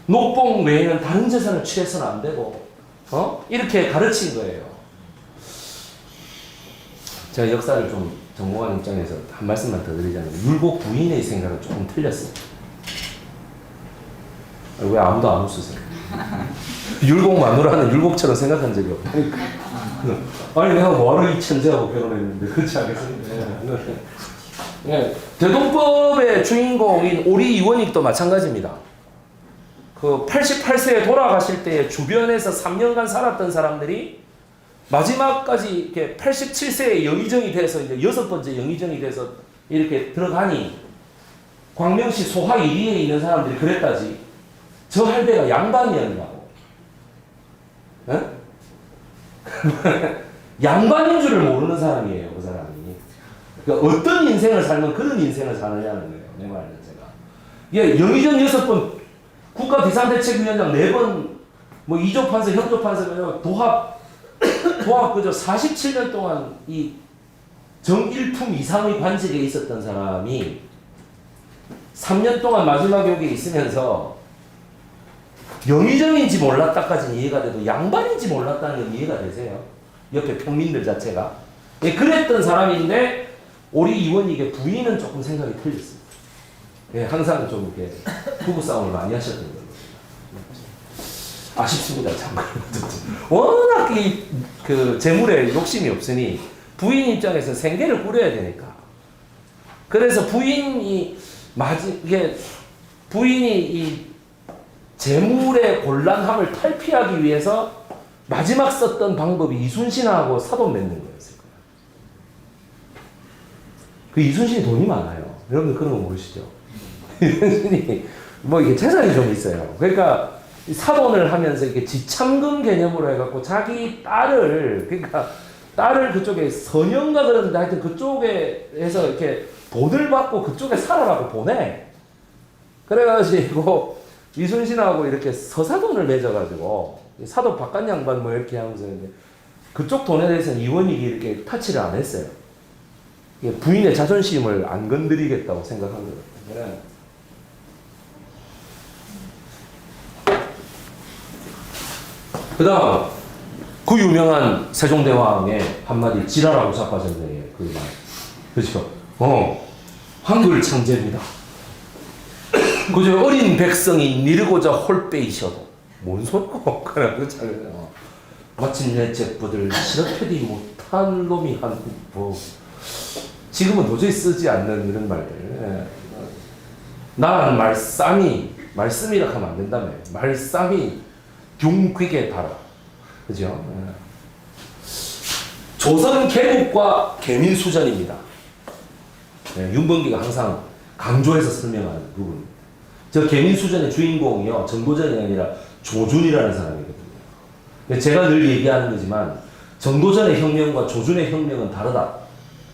녹봉 외에는 다른 재산을 취해서는 안 되고 이렇게 가르친 거예요. 제가 역사를 좀 전공하는 입장에서 한 말씀만 더 드리자면 율곡 부인의 생각은 조금 틀렸어요. 왜 아무도 안 웃으세요? 율곡 마누라는 율곡처럼 생각한 적이 없다니까. 아니 내가 뭐하러 이 천재하고 결혼했는데 그렇지 않겠습니까? 네. 대동법의 주인공인 오리 이원익도 마찬가지입니다. 그 88세에 돌아가실 때 주변에서 3년간 살았던 사람들이 마지막까지 이렇게 87세에 영의정이 돼서 이제 6번째 영의정이 돼서 이렇게 들어가니 광명시 소하 1위에 있는 사람들이 그랬다지. 저 할배가 양반이었냐고. 에? 양반인 줄을 모르는 사람이에요, 그 사람이. 그러니까 어떤 인생을 살면 그런 인생을 사느냐는 거예요, 내 말은 제가. 예, 영의정 6번, 국가비상대책위원장 4번, 뭐 2조 판서, 형조 판서, 도합 그저 47년 동안 이 정일품 이상의 관직에 있었던 사람이 3년 동안 마지막 여기 있으면서 영의정인지 몰랐다까지는 이해가 돼도 양반인지 몰랐다는 건 이해가 되세요? 옆에 평민들 자체가. 예, 그랬던 사람인데 우리 의원님께 부인은 조금 생각이 틀렸습니다. 예, 항상 좀 이렇게 부부싸움을 많이 하셨던 걸로. 아쉽습니다, 참. 워낙 그 재물에 욕심이 없으니 부인 입장에서 생계를 꾸려야 되니까. 그래서 부인이 이 재물의 곤란함을 탈피하기 위해서 마지막 썼던 방법이 이순신하고 사돈 맺는 거였을 거예요. 그 이순신이 돈이 많아요. 여러분들 그런 거 모르시죠? 이순신이 뭐 이게 재산이 좀 있어요. 그러니까 사돈을 하면서 이렇게 지참금 개념으로 해갖고 자기 딸을 그쪽에 선영가 그러는데 하여튼 그쪽에 해서 이렇게 돈을 받고 그쪽에 살아라고 보내. 그래가지고 이순신하고 이렇게 서사돈을 맺어가지고 사돈 바깥 양반 뭐 이렇게 하면서 이제 그쪽 돈에 대해서는 이원익이 이렇게 타치를 안 했어요. 부인의 자존심을 안 건드리겠다고 생각한 거예요. 그 다음 그 유명한 세종대왕의 한마디 지랄하고 자빠졌네. 그 말. 그렇죠? 한글 창제입니다. 그저 어린 백성이 니르고자 홀빼이셔도 뭔 소리고 그렇잖아요. 마침내 제부들 시럽혀디 못한 놈이 한 뭐 지금은 도저히 쓰지 않는 이런 말들. 나는 말씀이라 하면 안 된다며. 말씀이 균귀게 달아. 그죠? 조선 개국과 개민수전입니다. 윤범기가 항상 강조해서 설명하는 부분. 저 개민수전의 주인공이요, 정도전이 아니라 조준이라는 사람이거든요. 제가 늘 얘기하는 거지만 정도전의 혁명과 조준의 혁명은 다르다.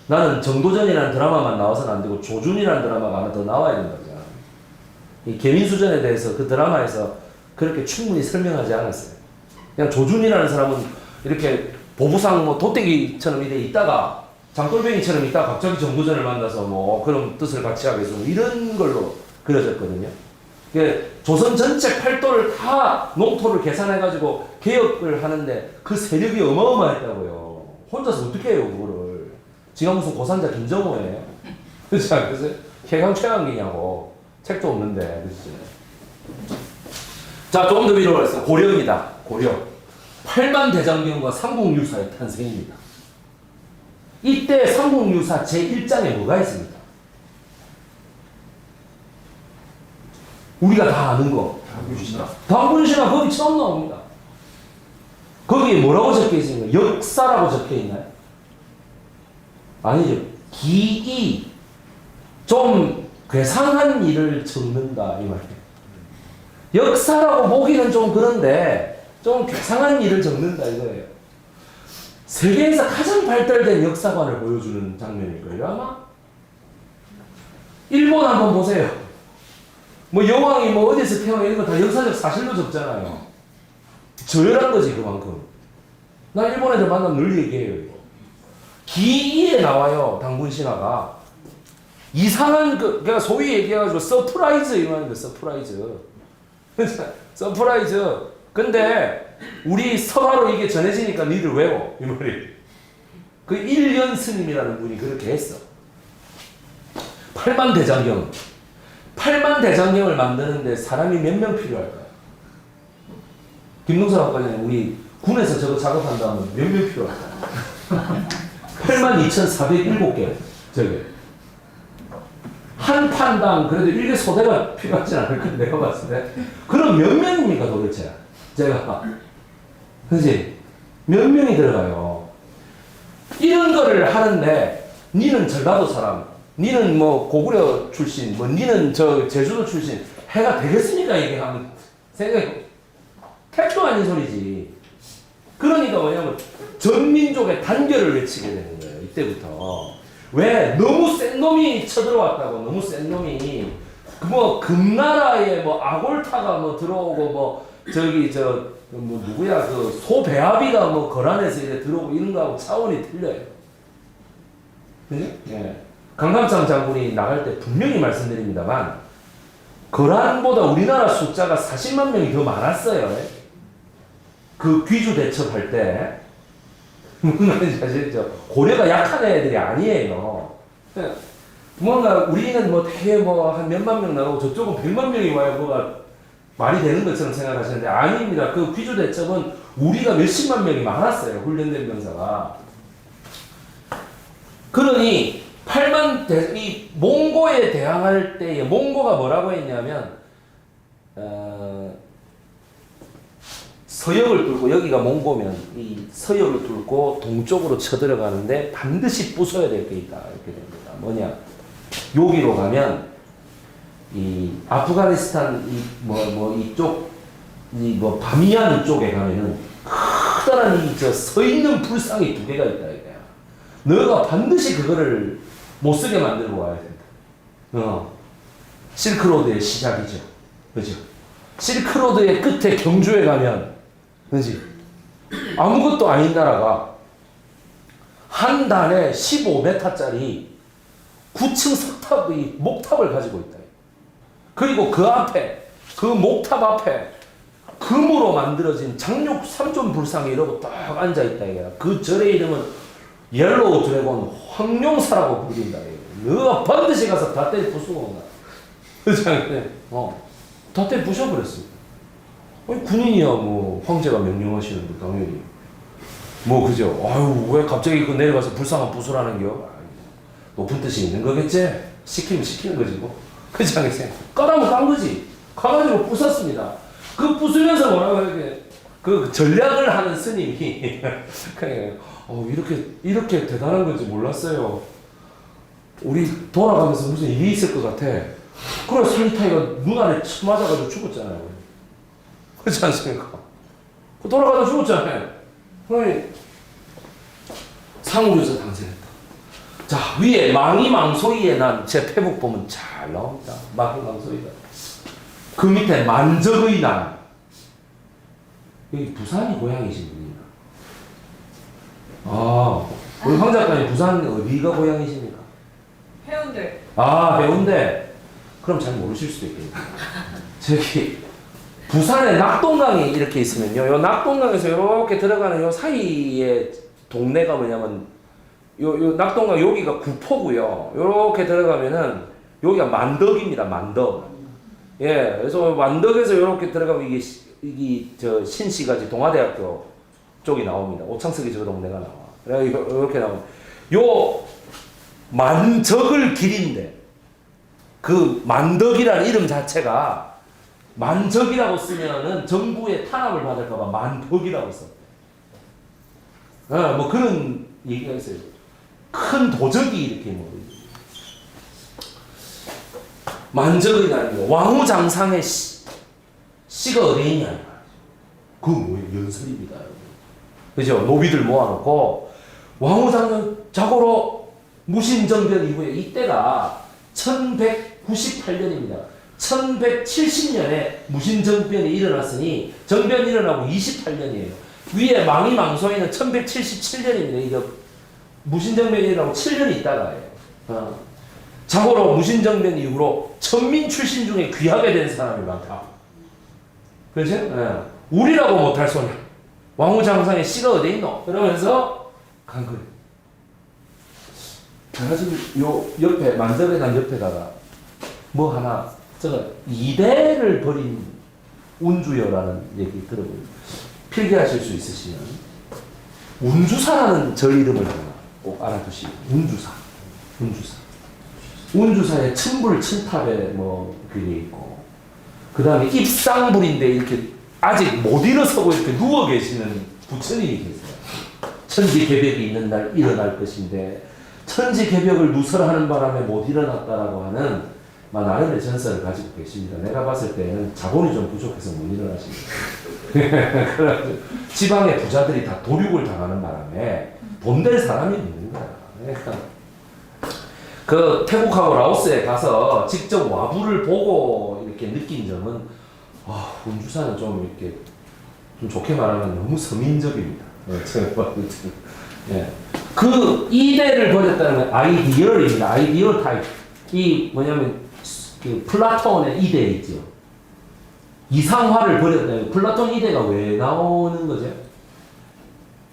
나는 정도전이라는 드라마만 나와서는 안 되고 조준이라는 드라마가 하나 더 나와야 된다고 생각합니다. 이 개민수전에 대해서 그 드라마에서 그렇게 충분히 설명하지 않았어요. 그냥 조준이라는 사람은 이렇게 보부상 뭐 도떼기처럼 이래 있다가 장돌뱅이처럼 있다가 갑자기 정도전을 만나서 뭐 그런 뜻을 같이 하겠어 이런 걸로 그려졌거든요. 조선 전체 팔도를 다 농토를 계산해가지고 개혁을 하는데 그 세력이 어마어마했다고요. 혼자서 어떻게 해요 그거를. 지가 무슨 고산자 김정호예요? 그렇지 않겠어요? 해강 최강기냐고. 책도 없는데. 그렇지. 자, 조금 더 위로 가겠습니다. 고려입니다. 고려. 8만 대장경과 삼국유사의 탄생입니다. 이때 삼국유사 제1장에 뭐가 있습니까? 우리가 다 아는 거. 당군신화 거기 처음 나옵니다. 거기에 뭐라고 적혀 있습니까? 역사라고 적혀 있나요? 아니죠. 기이 좀 괴상한 일을 적는다 이 말이에요. 역사라고 보기는 좀 그런데 좀 괴상한 일을 적는다 이거예요. 세계에서 가장 발달된 역사관을 보여주는 장면일 거예요 아마. 일본 한번 보세요. 뭐 여왕이 뭐 어디서 태어나 이런 거 다 역사적 사실로 적잖아요. 저열한 거지 그만큼. 나 일본 애들 만나면 늘 얘기해요 이거. 기이에 나와요 당군신화가. 이상한 그러니까 소위 얘기해가지고 서프라이즈 이러는 거 서프라이즈. 서프라이즈. 근데 우리 서가로 이게 전해지니까 니들 외워 이 말이. 그 일년 스님이라는 분이 그렇게 했어. 8만 대장경. 8만 대장경을 만드는데 사람이 몇 명 필요할까요? 김동선 아까는 우리 군에서 저거 작업한다면 몇 명 필요할까요? 82,407개 저게. 한 판당 그래도 일개 소대가 필요하지 않을 까 내가 봤을 때. 그럼 몇 명입니까 도대체? 제가 그지? 몇 명이 들어가요? 이런 거를 하는데 니는 전라도 사람, 니는 뭐 고구려 출신, 뭐 니는 저 제주도 출신 해가 되겠습니까? 이게 하면 생각해. 택도 아닌 소리지. 그러니까 뭐냐면 전민족의 단결을 외치게 되는 거예요. 이때부터. 왜? 너무 센 놈이 쳐들어왔다고. 너무 센 놈이 뭐 금나라에 뭐 아골타가 뭐 들어오고 뭐 저기 저 뭐 누구야 그 소배합이가 뭐 거란에서 이래 들어오고 이런 거하고 차원이 틀려요. 그죠? 예. 강감창 장군이 나갈 때 분명히 말씀드립니다만 거란보다 우리나라 숫자가 40만 명이 더 많았어요. 그 귀주 대첩할 때. 사실 저 고려가 약한 애들이 아니에요. 뭔가 우리는 뭐 되게 뭐 한 몇만 명 나오고 저쪽은 100만 명이 와야 뭐가 말이 되는 것처럼 생각하시는데 아닙니다. 그 귀주 대첩은 우리가 몇십만 명이 많았어요. 훈련된 병사가. 그러니 이 몽고에 대항할 때에 몽고가 뭐라고 했냐면 서역을 뚫고 여기가 몽고면 이 서역을 뚫고 동쪽으로 쳐들어가는데 반드시 부숴야 될 게 있다 이렇게 됩니다. 뭐냐? 여기로 가면 이 아프가니스탄 이쪽 이 뭐 바미안 쪽에 가면은 커다란 이 저 서 있는 불상이 2개가 있다 이거야. 너가 반드시 그거를 못 쓰게 만들고 와야 된다. 실크로드의 시작이죠. 그죠? 실크로드의 끝에 경주에 가면 그지? 아무것도 아닌 나라가 한 단에 15m짜리 9층 석탑의 목탑을 가지고 있다. 그리고 그 앞에, 그 목탑 앞에 금으로 만들어진 장육 3존 불상이 이러고 딱 앉아있다. 그 절의 이름은 옐로우 드래곤 황룡사라고 부른다. 너가 반드시 가서 다 때려 부수고 온다. 그죠? 다 때려 부셔버렸습니다. 아니, 군인이야, 뭐, 황제가 명령하시는데, 당연히. 뭐, 그죠? 아유, 왜 갑자기 그 내려가서 불쌍한 부수라는 겨? 높은 뜻이 있는 거겠지? 시키면 시키는 거지, 뭐. 그렇지 않겠어요? 까라면 깐 거지. 가가지고 부쉈습니다. 그 부수면서 뭐라고 해야 그 전략을 하는 스님이, 그냥, 이렇게 대단한 건지 몰랐어요. 우리 돌아가면서 무슨 일이 있을 것 같아. 그래, 살리타이가 눈 안에 쳐 맞아가지고 죽었잖아요. 그렇지 않습니까? 돌아가다 죽었잖아요. 그러니 상우에서 당선했다. 자, 위에 망이망소이에 난 제 페북 보면 잘 나옵니다. 망이망소이가. 그 밑에 만적의 난. 여기 부산이 고향이신 분인가? 우리 황 작가님 부산 어디가 고향이십니까? 해운대. 해운대. 그럼 잘 모르실 수도 있겠네요. 저기 부산에 낙동강이 이렇게 있으면요. 요 낙동강에서 이렇게 들어가는 요 사이에 동네가 뭐냐면 요 낙동강 여기가 구포고요. 요렇게 들어가면은 여기가 만덕입니다. 만덕. 예. 그래서 만덕에서 요렇게 들어가면 이게 저 신시가지 동아대학교 쪽이 나옵니다. 오창석이 저 동네가 나와. 그래 이렇게 나옵니다. 요 만적을 길인데 그 만덕이라는 이름 자체가 만적이라고 쓰면은 정부의 탄압을 받을까봐 만덕이라고 써. 뭐 그런 얘기가 있어요. 큰 도적이 이렇게 뭐 만적의 날이고 왕후장상의 씨가 어디 있냐? 그 뭐예요? 연설입니다. 그죠? 노비들 모아놓고 왕후장상 자고로 무신정변 이후에 이때가 1198년입니다. 1170년에 무신정변이 일어났으니 정변이 일어나고 28년이에요. 위에 망이망소에는 1177년입니다. 이거 무신정변이 일어나고 7년 있다가예요. 자고로 무신정변 이후로 천민 출신 중에 귀하게 된 사람이 많다. 그렇지? 우리라고 못할 소리. 왕후장상의 씨가 어디 있노? 그러면서 간 거예요. 제가 지금 요 옆에 만덕의 난 옆에다가 뭐 하나 제가 이대를 버린 운주여라는 얘기 들어보면 필기하실 수 있으시면 운주사라는 절 이름을 하나 꼭 알아두시고 운주사. 운주사에 천불 천탑에 뭐 그게 있고, 그 다음에 입상불인데 이렇게 아직 못 일어서고 이렇게 누워 계시는 부처님이 계세요. 천지개벽이 있는 날 일어날 것인데 천지개벽을 누설하는 바람에 못 일어났다라고 하는 나름의 전설을 가지고 계십니다. 내가 봤을 때는 자본이 좀 부족해서 못 일어나십니다. 그래가지고 지방의 부자들이 다 도륙을 당하는 바람에 돈 될 사람이 없는 거야. 그러니까 그 태국하고 라오스에 가서 직접 와부를 보고 이렇게 느낀 점은 운주사는 좀 이렇게 좀 좋게 말하면 너무 서민적입니다. 제가 봤을 때는. 예. 그 이대를 버렸다는 건 아이디얼입니다. 아이디얼 타입. 이 뭐냐면 그 플라톤의 이대 있죠. 이상화를 버렸다는 플라톤 이대가 왜 나오는 거죠?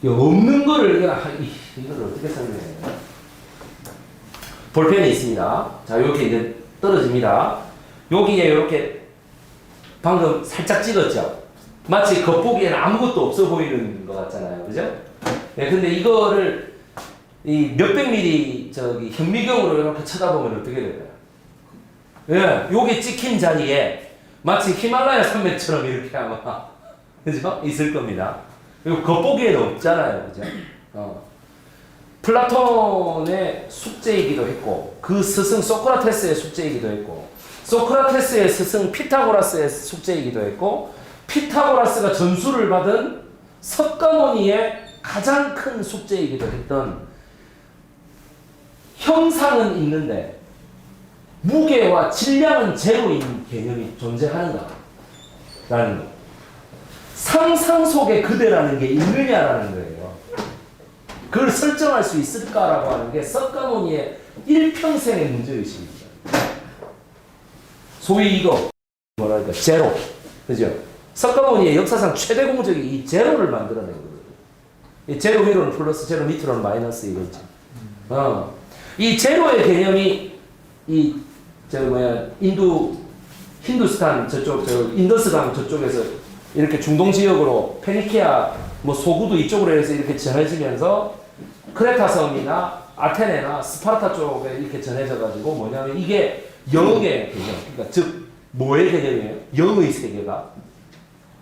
없는 거를 이걸 어떻게 설명해요? 볼펜이 있습니다. 자, 이렇게 이제 떨어집니다. 여기에 이렇게 방금 살짝 찍었죠. 마치 겉보기에는 아무것도 없어 보이는 것 같잖아요, 그죠? 네, 근데 이거를 이 몇백 미리 저기 현미경으로 이렇게 쳐다보면 어떻게 될까요? 예, 여기 찍힌 자리에 마치 히말라야 산맥처럼 이렇게 아마 그죠? 있을 겁니다. 그리고 겉보기에는 없잖아요, 그죠? 플라톤의 숙제이기도 했고 그 스승 소크라테스의 숙제이기도 했고 소크라테스의 스승 피타고라스의 숙제이기도 했고 피타고라스가 전수를 받은 석가모니의 가장 큰 숙제이기도 했던 형상은 있는데 무게와 질량은 제로인 개념이 존재하는가? 라는 거. 상상 속의 그대라는 게 있느냐라는 거예요. 그걸 설정할 수 있을까라고 하는 게 석가모니의 일평생의 문제의식입니다. 소위 이거 뭐랄까 제로, 그죠? 석가모니의 역사상 최대 공적이 이 제로를 만들어낸 거거든요. 이 제로 위로는 플러스, 제로 밑으로는 마이너스 이거죠. 이 제로의 개념이 힌두스탄 저쪽 인더스강 저쪽에서 이렇게 중동 지역으로 페니키아 뭐 소구도 이쪽으로 해서 이렇게 전해지면서 크레타 섬이나 아테네나 스파르타 쪽에 이렇게 전해져 가지고 뭐냐면 이게 영의 개념, 그러니까 즉 뭐의 개념이에요? 영의 세계가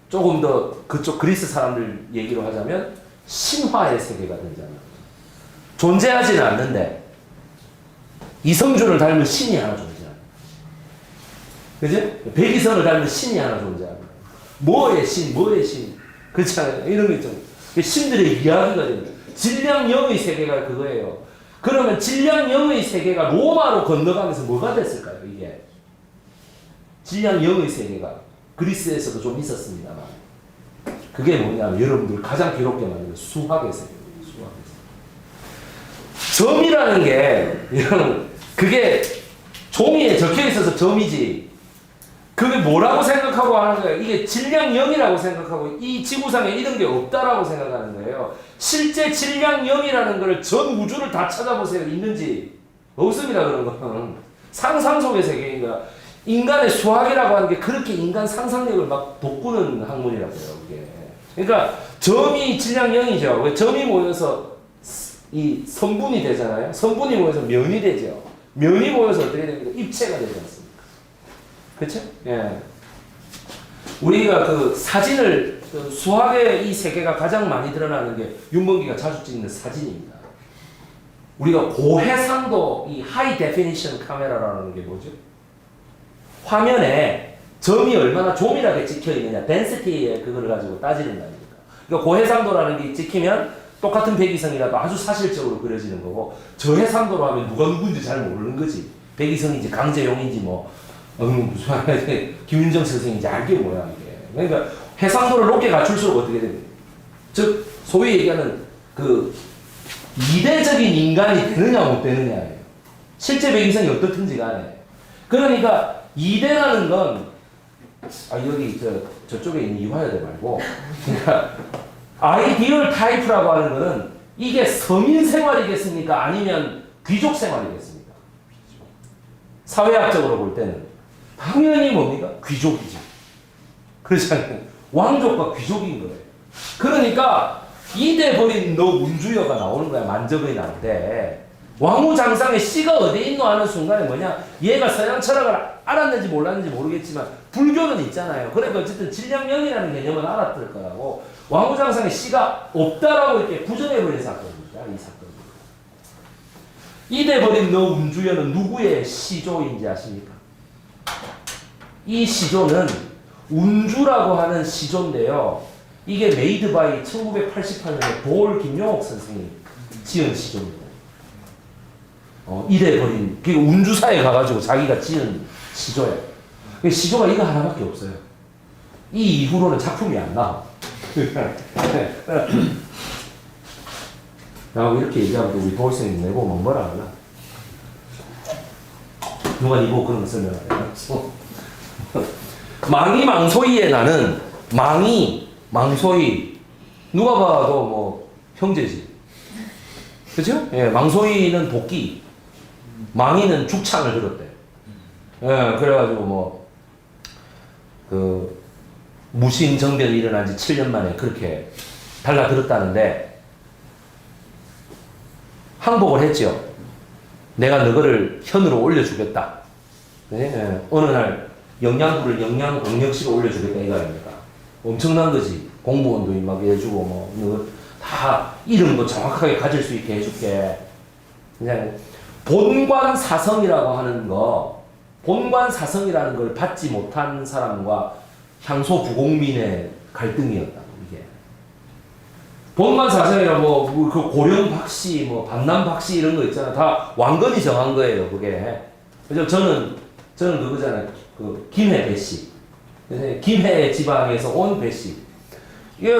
조금 더 그쪽 그리스 사람들 얘기로 하자면 신화의 세계가 되잖아요. 존재하지는 않는데 이성준을 닮은 신이 하나 존재합니다. 그지? 백이성을 닮은 신이 하나 존재합니다. 뭐의 신, 뭐의 신. 그렇잖아요. 이런 거 있잖아요. 신들의 이야기가 됩니다. 질량 영의 세계가 그거예요. 그러면 질량 영의 세계가 로마로 건너가면서 뭐가 됐을까요? 이게 질량 영의 세계가 그리스에서도 좀 있었습니다만 그게 뭐냐면 여러분들 가장 괴롭게 만드는 수학의 세계입니다. 수학의 세계. 점이라는 게 이런 그게 종이에 적혀 있어서 점이지. 그게 뭐라고 생각하고 하는 거예요? 이게 질량 0이라고 생각하고 이 지구상에 이런 게 없다라고 생각하는 거예요. 실제 질량 0이라는 걸 전 우주를 다 찾아보세요. 있는지 없습니다. 그런 거는 상상 속의 세계인가. 인간의 수학이라고 하는 게 그렇게 인간 상상력을 막 돋구는 학문이라고요. 이게. 그러니까 점이 질량 0이죠. 점이 모여서 이 성분이 되잖아요. 성분이 모여서 면이 되죠. 면이 모여서 어떻게 됩니까? 입체가 되지 않습니까? 그렇죠? 예. 우리가 그 사진을 수학의 이 세계가 가장 많이 드러나는 게 윤범기가 자주 찍는 사진입니다. 우리가 고해상도 이 하이 데피니션 카메라라는 게 뭐죠? 화면에 점이 얼마나 조밀하게 찍혀 있느냐, 덴시티의 그거를 가지고 따지는 거 아닙니까? 그러니까 고해상도라는 게 찍히면 똑같은 백이성이라도 아주 사실적으로 그려지는 거고 저해상도로 하면 누가 누군지 잘 모르는 거지. 백이성인지 강제용인지 뭐 무슨 김윤정 선생인지 알게 뭐야 이게. 그러니까 해상도를 높게 갖출수록 어떻게 됩니까? 즉 소위 얘기하는 그 이대적인 인간이 되느냐 못 되느냐예요. 실제 백이성이 어떻든지 간에. 그러니까 이대라는 건 여기 저쪽에 있는 이화여대 말고 그러니까 아이디얼 타입이라고 하는 거는 이게 서민 생활이겠습니까? 아니면 귀족 생활이겠습니까? 사회학적으로 볼 때는 당연히 뭡니까? 귀족이죠. 그렇잖아요. 왕족과 귀족인 거예요. 그러니까 이대 버린 너 운주여가 나오는 거야. 만적의 난데 왕후장상의 씨가 어디에 있노 하는 순간에 뭐냐, 얘가 서양 철학을 알았는지 몰랐는지 모르겠지만 불교는 있잖아요. 그러니까 어쨌든 진량명이라는 개념은 알았을 거라고. 왕후장상의 씨가 없다라고 이렇게 부정해버린 사건입니다. 이 사건. 이래버린 너 운주연은 누구의 시조인지 아십니까? 이 시조는 운주라고 하는 시조인데요. 이게 메이드 바이 1988년에 볼 김용옥 선생님이 지은 시조입니다. 이래버린, 그 운주사에 가가지고 자기가 지은 시조예요. 시조가 이거 하나밖에 없어요. 이 이후로는 작품이 안 나와. 라고 이렇게 얘기하면 우리 도울생님 내보면 뭐라 하나? 누가 니 보고 그런 거 설명하냐? 망이 망소이의 나는, 망이 망소이, 누가 봐도 뭐 형제지. 그죠? 예, 망소이는 도끼, 망이는 죽창을 들었대. 예, 그래가지고 뭐, 무신정변이 일어난 지 7년 만에 그렇게 달라들었다는데, 항복을 했죠. 내가 너를 현으로 올려주겠다. 네? 어느 날 영양부를 영양광역시로 올려주겠다 이거 아닙니까? 엄청난 거지. 공무원도 막 해주고 뭐 다 이름도 정확하게 가질 수 있게 해줄게. 그냥 본관사성이라고 하는 거, 본관사성이라는 걸 받지 못한 사람과 향소 부공민의 갈등이었다. 이게 본관사성이라 그 고령 박씨, 뭐 반남 박씨 이런 거 있잖아. 다 왕건이 정한 거예요. 그게. 그래서 저는 그거잖아요. 그 김해 배씨, 김해 지방에서 온 배씨. 이게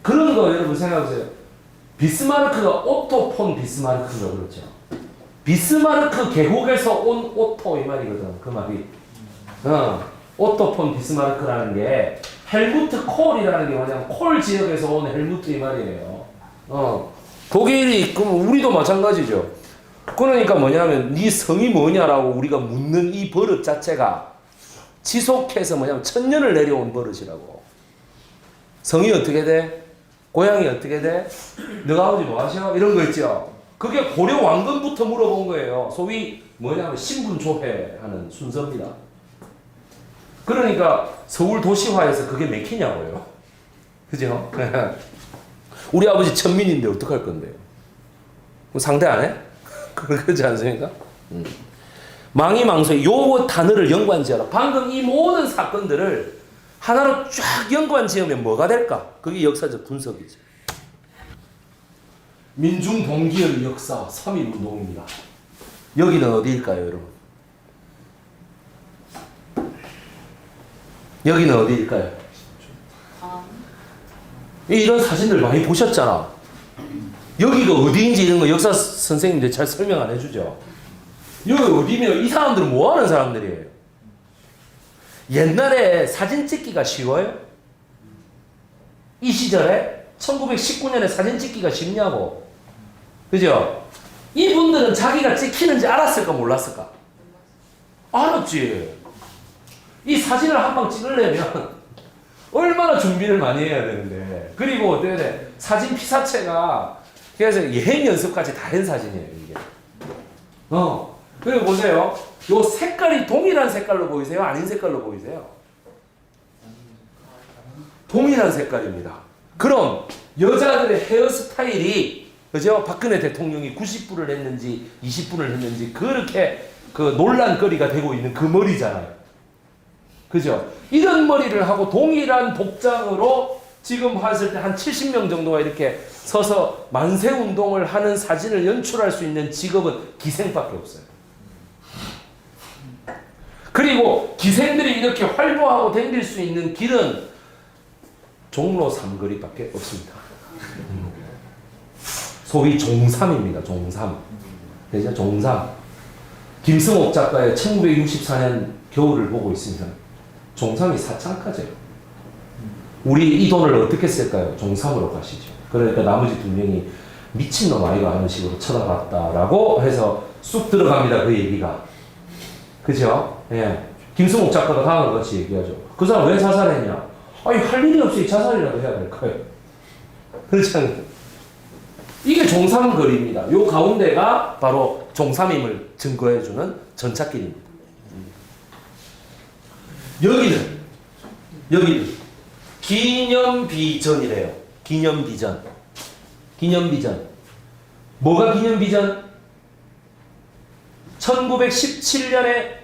그런 거 여러분 생각해보세요. 비스마르크가 오토 폰 비스마르크가 그렇죠. 비스마르크 계곡에서 온 오토 이 말이거든. 그 말이. 오토 폰 비스마르크라는 게 헬무트 콜이라는 게 뭐냐면 콜 지역에서 온 헬무트 이 말이에요. 독일이 그럼 우리도 마찬가지죠. 그러니까 뭐냐면 네 성이 뭐냐라고 우리가 묻는 이 버릇 자체가 지속해서 뭐냐면 천년을 내려온 버릇이라고. 성이 어떻게 돼? 고향이 어떻게 돼? 너가 아버지 뭐 하셔? 이런 거 있죠. 그게 고려 왕건부터 물어본 거예요. 소위 뭐냐면 신분조회하는 순서입니다. 그러니까 서울 도시화에서 그게 맥히냐고요. 그죠? 우리 아버지 천민인데 어떡할 건데요? 상대 안 해? 그러지 않습니까? 망이 망소이 요 단어를 연관지어라. 방금 이 모든 사건들을 하나로 쫙 연관지으면 뭐가 될까? 그게 역사적 분석이죠. 민중 동기의 역사 3.1운동입니다. 여기는 어디일까요, 여러분? 여기는 어디일까요? 이런 사진들 많이 보셨잖아. 여기가 어디인지 이런 거 역사 선생님들 잘 설명 안 해주죠. 여기 어디면 이 사람들은 뭐 하는 사람들이에요? 옛날에 사진 찍기가 쉬워요? 이 시절에 1919년에 사진 찍기가 쉽냐고. 그죠? 이분들은 자기가 찍히는지 알았을까 몰랐을까? 알았지. 이 사진을 한 방 찍으려면 얼마나 준비를 많이 해야 되는데. 그리고 어때야 돼? 사진 피사체가 그래서 여행 연습까지 다 한 사진이에요, 이게. 그리고 보세요. 요 색깔이 동일한 색깔로 보이세요? 아닌 색깔로 보이세요? 동일한 색깔입니다. 그럼 여자들의 헤어스타일이 그죠? 박근혜 대통령이 90분을 했는지 20분을 했는지 그렇게 그 논란거리가 되고 있는 그 머리잖아요. 그죠? 이런 머리를 하고 동일한 복장으로 지금 봤을 때 한 70명 정도가 이렇게 서서 만세운동을 하는 사진을 연출할 수 있는 직업은 기생밖에 없어요. 그리고 기생들이 이렇게 활보하고 댕길 수 있는 길은 종로 삼거리밖에 없습니다. 소위 종삼입니다. 종삼. 그죠? 종삼. 김승옥 작가의 1964년 겨울을 보고 있습니다. 종삼이 사창가죠. 우리 이 돈을 어떻게 쓸까요? 종삼으로 가시죠. 그러니까 나머지 두 명이 미친놈 아이가 하는 식으로 쳐다봤다라고 해서 쑥 들어갑니다. 그 얘기가. 그죠? 예. 김승옥 작가가 다음과 같이 얘기하죠. 그 사람 왜 자살했냐? 아니, 할 일이 없이 자살이라도 해야 될까요? 그렇지 않나요? 이게 종삼거리입니다. 요 가운데가 바로 종삼임을 증거해주는 전찻길입니다. 여기는 기념비전이래요. 기념비전. 뭐가 기념비전? 1917년에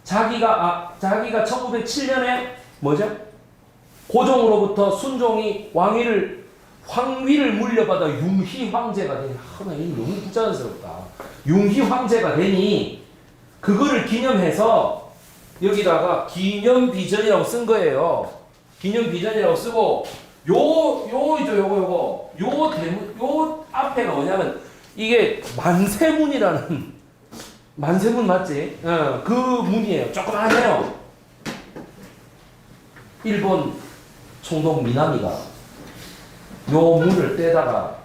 자기가 1907년에 뭐죠? 고종으로부터 순종이 황위를 물려받아 융희 황제가 되니 나 이 너무 부자연스럽다. 융희 황제가 되니 그거를 기념해서 여기다가 기념비전이라고 쓴 거예요. 기념비전이라고 쓰고 요거 앞에가 뭐냐면 이게 만세문이라는 만세문 맞지? 그 문이에요. 조그만해요. 일본 총독 미나미가 요 문을 떼다가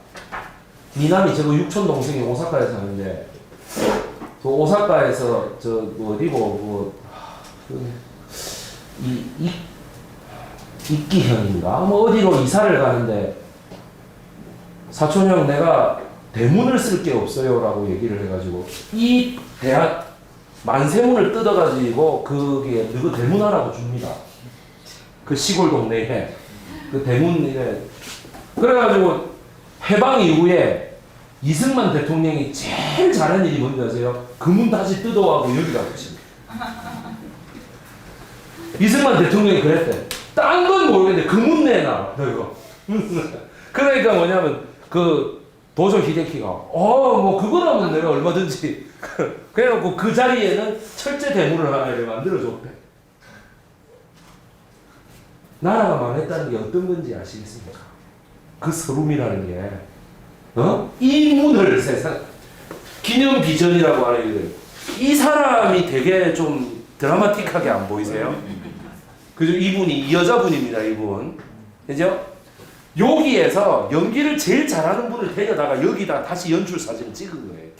미나미 저거 육촌 동생이 오사카에 사는데 그 오사카에서 어디고 이끼현인가 뭐 어디로 이사를 가는데 사촌형 내가 대문을 쓸 게 없어요라고 얘기를 해가지고 이 대학 만세문을 뜯어가지고 그게 누구 대문하라고 줍니다. 그 시골 동네에 그 대문에 그래가지고 해방 이후에 이승만 대통령이 제일 잘한 일이 뭔지 아세요? 그 문 다시 뜯어와고 여기다 붙입니다. 이승만 대통령이 그랬대. 딴 건 모르겠는데 그 문 내놔. 너 이거. 그러니까 뭐냐면 그 도조 히데키가 뭐 그거라면 내가 얼마든지 그래놓고 그 자리에는 철제 대문을 하나 만들어줬대. 나라가 망했다는 게 어떤 건지 아시겠습니까? 그 서름이라는 게 이 문을 세상 기념비전이라고 하는 이 사람이 되게 좀 드라마틱하게 안 보이세요? 그죠? 이분이 이 여자분입니다. 이분 그죠? 여기에서 연기를 제일 잘하는 분을 데려다가 여기다 다시 연출 사진을 찍은 거예요.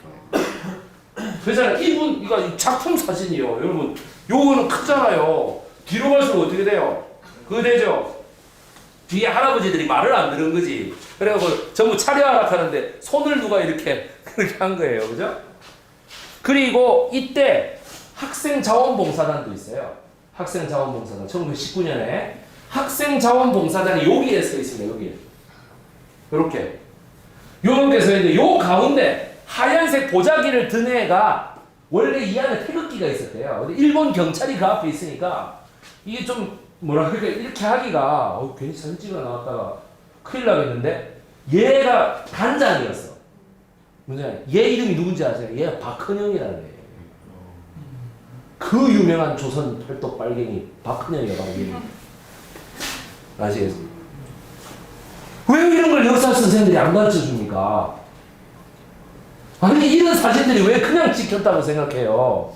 그래서 이분 이거 작품 사진이요. 여러분 요거는 크잖아요. 뒤로 갈수록 어떻게 돼요? 그거 되죠? 뒤에 할아버지들이 말을 안 들은 거지. 그래갖고 전부 차려하라 하는데 손을 누가 이렇게 그렇게 한 거예요. 그죠? 그리고 이때 학생자원봉사단도 있어요. 학생자원봉사단 1919년에 학생자원봉사단이 여기에 서 있습니다. 여기에 이렇게 요렇게 서 있는데 요 가운데 하얀색 보자기를 든 애가 원래 이 안에 태극기가 있었대요. 근데 일본 경찰이 그 앞에 있으니까 이게 좀 뭐라 그러니까 이렇게 하기가 괜히 사진 찍어 나왔다가 큰일 나겠는데 얘가 단장이었어. 얘 이름이 누군지 아세요? 얘가 박헌영이라는 애예요. 그 유명한 조선 팔도 빨갱이 박헌영이라고 이름이. 아시겠습니까? 왜 이런 걸 역사 선생님들이 안 가르쳐 줍니까? 아니 이런 사진들이 왜 그냥 찍혔다고 생각해요?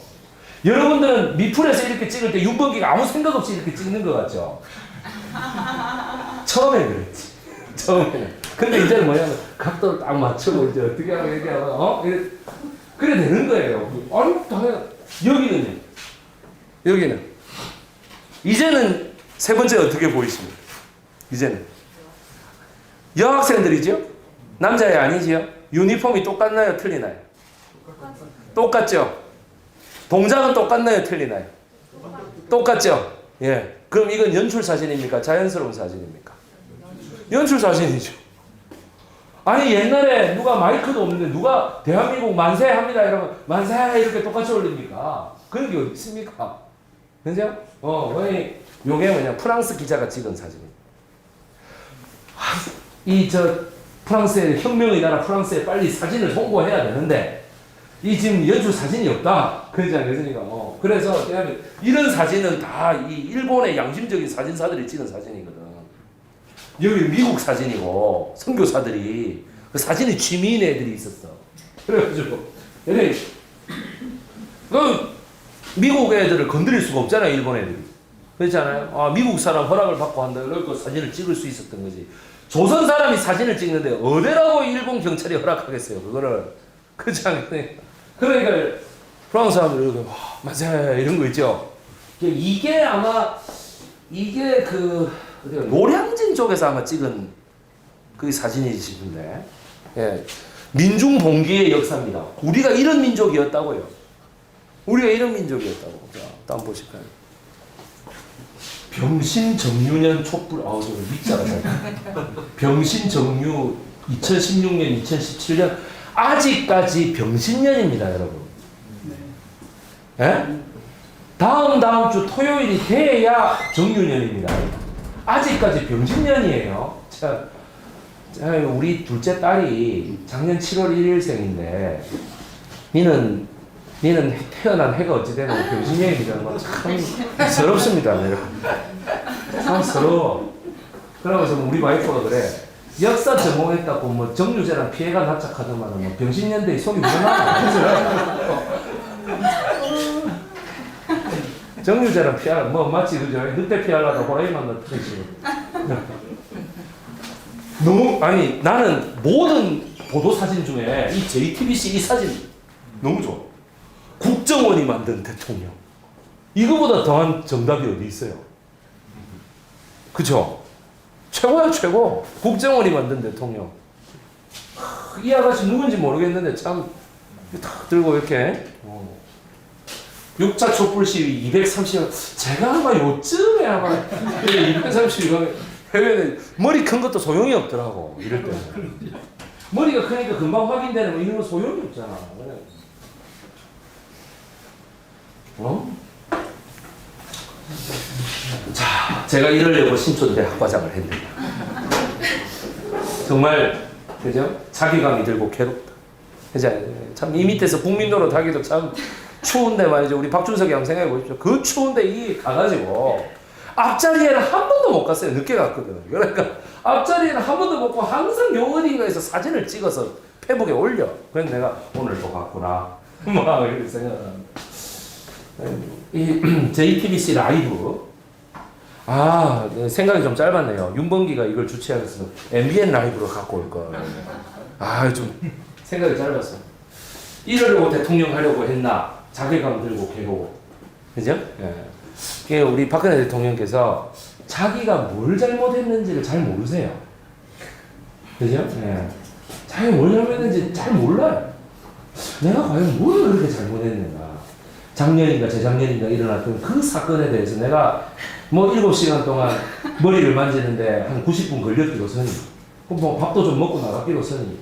여러분들은 미풀에서 이렇게 찍을 때 윤범기가 아무 생각 없이 이렇게 찍는 것 같죠? 처음에 그랬지. 처음에는. 근데 이제는 뭐냐면 각도를 딱 맞추고 이제 어떻게 하고 얘기하고 그래 되는 거예요. 아니 당연 여기는 이제는 세 번째 어떻게 보이십니까? 이제는 여학생들이죠? 남자애 아니지요? 유니폼이 똑같나요? 틀리나요? 똑같죠? 동작은 똑같나요? 틀리나요? 똑같죠? 예. 그럼 이건 연출 사진입니까? 자연스러운 사진입니까? 연출 사진이죠. 아니 옛날에 누가 마이크도 없는데 누가 대한민국 만세 합니다 이러면 만세 이렇게 똑같이 올립니까? 그런 게 어디 있습니까? 그죠? 요게 뭐냐 프랑스 기자가 찍은 사진입니다. 프랑스의 혁명의 나라 프랑스에 빨리 사진을 송고해야 되는데 이 지금 연출 사진이 없다. 그러지 않겠습니까? 그래서 이런 사진은 다 이 일본의 양심적인 사진사들이 찍은 사진이거든. 여기 미국 사진이고 선교사들이 그 사진이 취미인 애들이 있었어. 그래가지고 그 미국 애들을 건드릴 수가 없잖아요. 일본 애들이. 그렇잖아요. 미국 사람 허락을 받고 한다. 그래서 사진을 찍을 수 있었던 거지. 조선 사람이 사진을 찍는데 어디라고 일본 경찰이 허락하겠어요. 그거를. 그렇지 않겠습니까? 그러니까 프랑스 사람들이 이렇게 만세 이런 거 있죠. 이게 아마 그 노량진 쪽에서 아마 찍은 그 사진이지 싶은데 예. 민중 봉기의 역사입니다. 우리가 이런 민족이었다고요. 우리가 이런 민족이었다고. 자, 다음 보실까요? 병신정유년 촛불, 저 밑자가 잘. 병신정유 2016년, 2017년 아직까지 병신년입니다, 여러분. 예? 다음 주 토요일이 돼야 정유년입니다. 아직까지 병신년이에요. 자, 우리 둘째 딸이 작년 7월 1일생인데, 니는 태어난 해가 어찌되나 병신년입니다. 참 서럽습니다, 여러분. 참 서러워. 그러면서 우리 와이프가 그래. 역사 전공했다고 뭐 정유재랑 피해가 납작하더만 뭐 병신년대에 속이 무난하다. 정유재랑 피하라 뭐 마치 그죠? 늑대 피하려다 호랑이만 넣듯이. 너무 아니 나는 모든 보도 사진 중에 이 JTBC 이 사진 너무 좋아. 국정원이 만든 대통령. 이거보다 더한 정답이 어디 있어요? 그죠? 최고야 최고. 국정원이 만든 대통령. 이 아가씨 누군지 모르겠는데 참 탁 들고 이렇게 6차 촛불 시위 230명. 제가 아마 요쯤에 아마 230명 해외에 머리 큰 것도 소용이 없더라고 이럴 때는. 머리가 크니까 금방 확인되는 거 이런 거 소용이 없잖아. 자, 제가 이러려고 신촌대 학과장을 했는데 정말 그죠? 자괴감이 들고 괴롭다. 그죠? 참 이 밑에서 국민노릇 하기도 참 추운데 말이죠. 우리 박준석이 한번 생각해 보십시오. 그 추운데 이 가가지고 앞자리에는 한 번도 못 갔어요. 늦게 갔거든. 그러니까 앞자리에는 한 번도 못 가고 항상 요 어딘가에서 사진을 찍어서 페북에 올려. 그래서 내가 오늘 또 갔구나. 막 이렇게 생각합니다. 이 JTBC 라이브 생각이 좀 짧았네요. 윤범기가 이걸 주최해서 MBN 라이브로 갖고 올 거. 좀 생각이 짧았어. 이러려고 대통령 하려고 했나? 자괴감 들고 괴로워. 그죠? 예. 우리 박근혜 대통령께서 자기가 뭘 잘못했는지를 잘 모르세요. 그죠? 예. 자기가 뭘 잘못했는지 잘 몰라요. 내가 과연 뭘 그렇게 잘못했는가? 작년인가 재작년인가 일어났던 그 사건에 대해서 내가 뭐 7시간 동안 머리를 만지는데 한 90분 걸렸기로서니 뭐 밥도 좀 먹고 나갔기로서니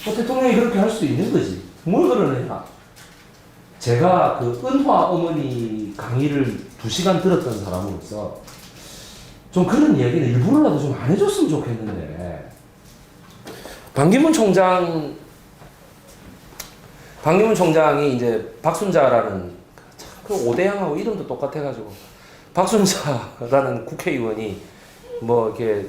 대통령이 그렇게 할 수 있는 거지. 뭘 그러느냐. 제가 그 은화 어머니 강의를 2시간 들었던 사람으로서 좀 그런 이야기는 일부러라도 좀 안 해줬으면 좋겠는데 반기문 총장이 이제 박순자라는 그 오대양하고 이름도 똑같아가지고 박순자라는 국회의원이 뭐 이렇게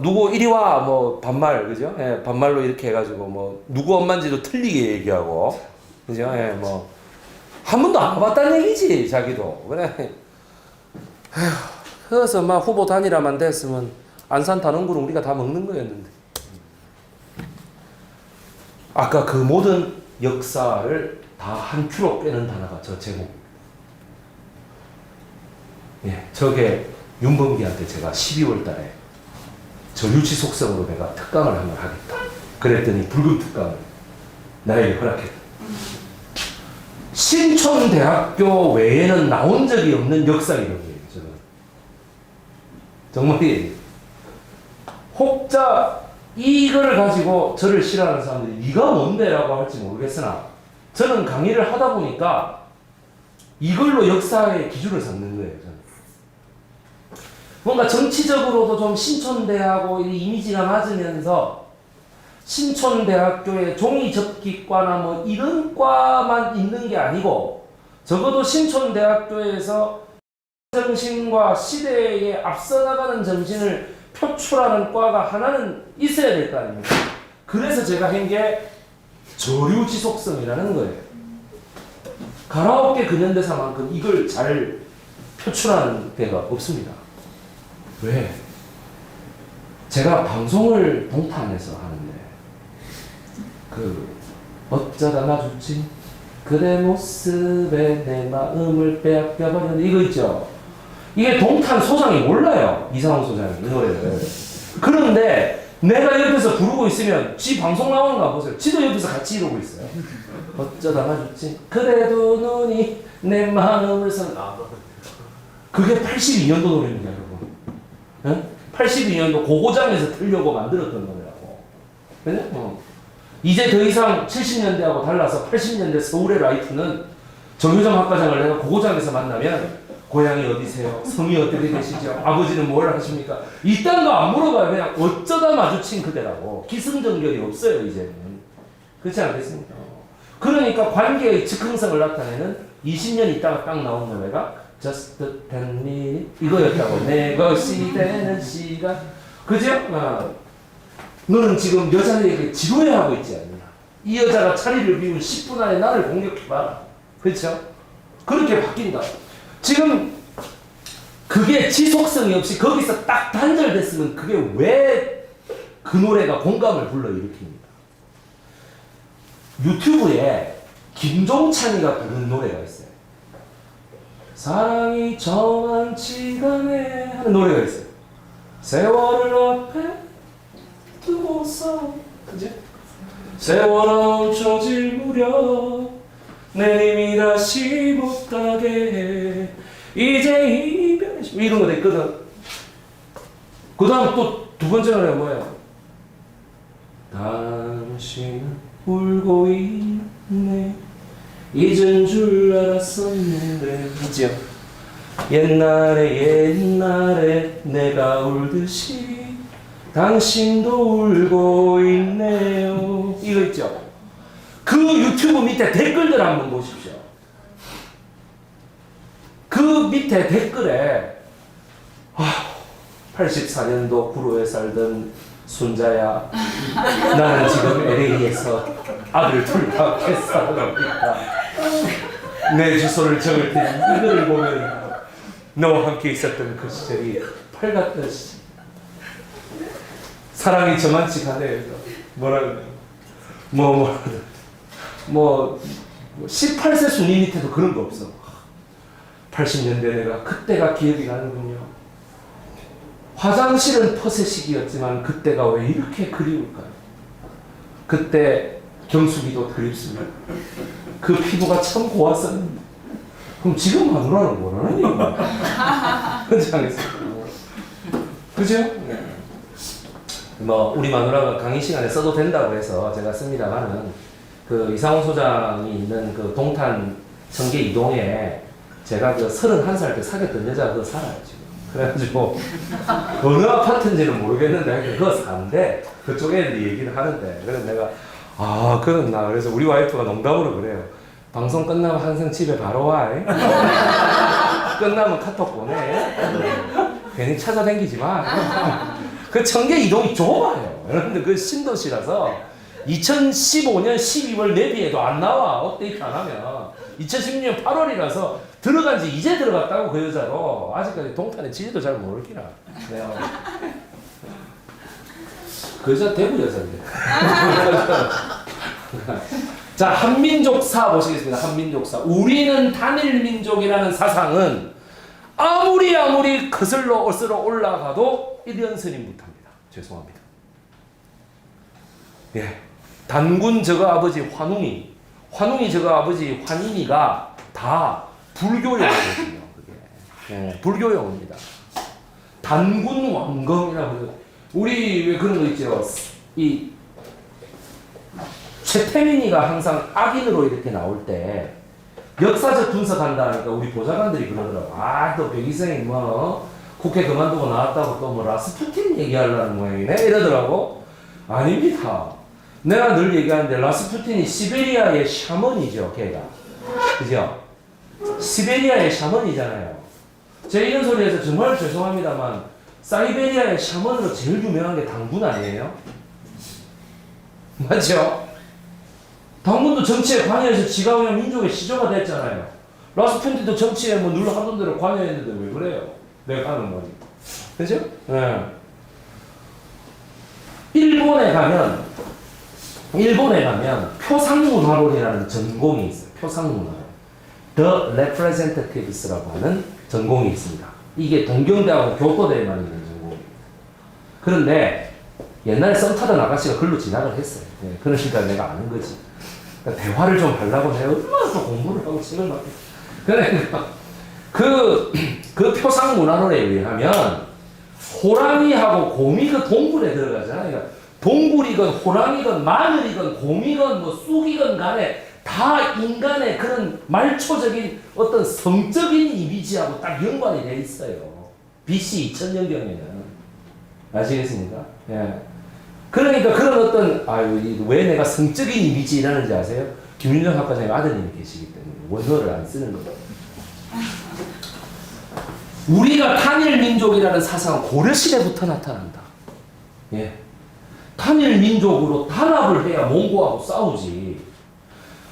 누구 이리 와 반말 그죠? 예, 반말로 이렇게 해가지고 뭐 누구 엄마인지도 틀리게 얘기하고 그죠? 예, 한 번도 안 와봤다는 얘기지 자기도 그래. 그래서 막 후보 단일화만 됐으면 안산 단원구는 우리가 다 먹는 거였는데 아까 그 모든 역사를 다 한 큐로 빼는 단어가 저 제목. 예, 저게 윤범기한테 제가 12월 달에 저유치 속성으로 내가 특강을 한번 하겠다. 그랬더니 불금 특강을 나에게 허락했다. 신촌대학교 외에는 나온 적이 없는 역사 이론이에요. 저는 정말이에요. 혹자 이걸 가지고 저를 싫어하는 사람들이 네가 뭔데? 라고 할지 모르겠으나 저는 강의를 하다 보니까 이걸로 역사의 기준을 삼는 거예요. 저는. 뭔가 정치적으로도 좀 신촌대하고 이미지가 맞으면서 신촌대학교의 종이접기과나 뭐 이런 과만 있는 게 아니고 적어도 신촌대학교에서 정신과 시대에 앞서 나가는 정신을 표출하는 과가 하나는 있어야 될 거 아닙니까? 그래서 제가 한 게 저류지속성이라는 거예요. 가라오케 근현대사만큼 이걸 잘 표출하는 데가 없습니다. 왜? 제가 방송을 동탄에서 하는데 어쩌다 마주친 그대 모습에 내 마음을 빼앗겨버렸는데 이거 있죠? 이게 동탄 소장이 몰라요. 이상훈 소장이 이 노래를. 그런데 내가 옆에서 부르고 있으면 지 방송 나오는 거 보세요. 지도 옆에서 같이 이러고 있어요. 어쩌다 마주친 그래도 눈이 내 마음을 그게 82년도 노래입니다, 여러분. 응? 82년도 고고장에서 틀려고 만들었던 노래라고. 그죠? 이제 더 이상 70년대하고 달라서 80년대 서울의 라이트는 정유정 학과장을 내가 고고장에서 만나면 고향이 어디세요? 성이 어떻게 되시죠? 아버지는 뭘 하십니까? 이딴 거 안 물어봐요. 그냥 어쩌다 마주친 그대라고. 기승전결이 없어요, 이제는. 그렇지 않겠습니까? 그러니까 관계의 즉흥성을 나타내는 20년 있다가 딱 나온 노래가 Just 10 minutes 이거였다고. 내 것이 되는 시간. 그죠? 너는 지금 여자에게 지도해하고 있지 않느냐. 이 여자가 자리를 비운 10분 안에 나를 공격해봐라. 그렇죠? 그렇게 바뀐다. 지금 그게 지속성이 없이 거기서 딱 단절됐으면 그게 왜 그 노래가 공감을 불러일으킵니까? 유튜브에 김종찬이가 부른 노래가 있어요. 사랑이 정한 시간에 하는 노래가 있어요. 세월을 앞에 두고서 그죠? 세월아 멈춰질 무렵 내님이 다시 못 가게 해 이제 이별 이런 거 됐거든. 그 다음 또 두 번째 노래가 뭐예요? 당신 울고 있네 잊은 줄 알았었는데 있죠? 옛날에 내가 울듯이 당신도 울고 있네요. 이거 있죠? 그 유튜브 밑에 댓글들 한번 보십시오. 그 밑에 댓글에 84년도 구로에 살던 순자야 나는 지금 LA에서 아들 둘 다 뱃살합니다. 내 주소를 적을 테니 이거를 보면 너와 함께 있었던 그 시절이 팔같던 시절. 사랑이 저만치 가네. 뭐라 그래요? 뭐 18세 순위 밑에도 그런 거 없어. 80년대 내가 그때가 기억이 나는군요. 화장실은 퍼세식이었지만 그때가 왜 이렇게 그리울까요? 그때 경숙이도 그립습니다. 그 피부가 참 고왔었는데. 그럼 지금 마누라는 뭐라는 얘기야? 그렇지 않겠습니까? 그죠? 네. 뭐 우리 마누라가 강의 시간에 써도 된다고 해서 제가 씁니다만은 그 이상호 소장이 있는 그 동탄 청계 이동에 제가 그 31살 때 사귀었던 여자가 그거 살아요 지금. 그래가지고 어느 아파트인지는 모르겠는데 그거 사는데 그쪽 애들이 얘기를 하는데 그래서 내가 그렇나. 그래서 우리 와이프가 농담으로 그래요. 방송 끝나면 항상 집에 바로 와. 끝나면 카톡 보내. 괜히 찾아다니지 마. 그 청계 이동이 좁아요. 여러분들 그 신도시라서 2015년 12월 내비에도 안 나와. 업데이트 안 하면. 2016년 8월이라서 들어간 지 이제 들어갔다고 그 여자로. 아직까지 동탄에 지지도 잘 모르기라. 네. 그 여자 대구 여자인데. 자, 한민족사 보시겠습니다. 한민족사. 우리는 단일민족이라는 사상은 아무리 거슬러 올라가도 1년선이 못합니다. 죄송합니다. 예. 단군 저거 아버지 환웅이 저거 아버지 환인이가 다 불교용어거든요. 그게. 예, 불교용어입니다. 단군 왕검이라고 해요. 우리 왜 그런 거 있죠? 이 최태민이가 항상 악인으로 이렇게 나올 때 역사적 분석한다니까 우리 보좌관들이 그러더라고. 또 백이생이 뭐 국회 그만두고 나왔다고 또 뭐 라스푸틴 얘기하려는 모양이네 이러더라고. 아닙니다. 내가 늘 얘기하는데 라스푸틴이 시베리아의 샤먼이죠, 걔가. 그죠? 시베리아의 샤먼이잖아요. 제 이런 소리에서 정말 죄송합니다만 사이베리아의 샤먼으로 제일 유명한 게 당군 아니에요? 맞죠? 당군도 정치에 관여해서 지가 그냥 민족의 시조가 됐잖아요. 라스푸틴도 정치에 뭐 늘 하던 대로 관여했는데 왜 그래요? 내가 하는 거니. 그죠? 네. 일본에 가면 표상문화론이라는 전공이 있어요. 표상문화론. The Representatives라고 하는 전공이 있습니다. 이게 동경대하고 교토대에만 있는 전공입니다. 그런데 옛날에 썸 타던 아가씨가 글로 진학을 했어요. 예, 그러니까 내가 아는 거지. 그러니까 대화를 좀 하려고 내가 얼마나 또 공부를 하고 책을 막. 그러니까 그 표상 문화론에 의하면 호랑이하고 곰이가 동굴에 들어가잖아요. 그러니까 동굴이건 호랑이건 마늘이건 곰이건 뭐 쑥이건 간에 다 인간의 그런 말초적인 어떤 성적인 이미지하고 딱 연관이 돼 있어요. BC 2000년경에는. 아시겠습니까? 예. 그러니까 그런 어떤, 아유, 왜 내가 성적인 이미지라는지 아세요? 김윤정 학과장님 아드님이 계시기 때문에 원어를 안 쓰는 거예요. 우리가 단일민족이라는 사상은 고려시대부터 나타난다. 예. 단일민족으로 단합을 해야 몽고하고 싸우지.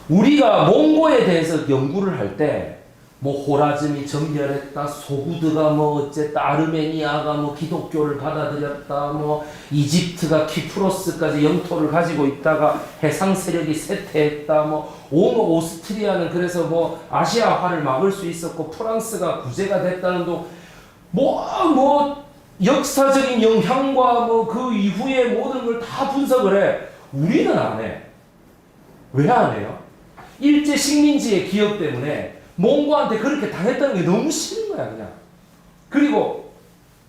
우리가 몽고에 대해서 연구를 할 때, 뭐 호라즘이 정멸했다, 소구드가 뭐 어쨌다, 아르메니아가 뭐 기독교를 받아들였다, 뭐 이집트가 키프로스까지 영토를 가지고 있다가 해상 세력이 쇠퇴했다, 뭐 오스트리아는 그래서 뭐 아시아화를 막을 수 있었고 프랑스가 구제가 됐다는 둥, 뭐 역사적인 영향과 뭐 그 이후에 모든 걸 다 분석을 해. 우리는 안 해. 왜 안 해요? 일제 식민지의 기억 때문에 몽고한테 그렇게 당했다는 게 너무 싫은 거야, 그냥. 그리고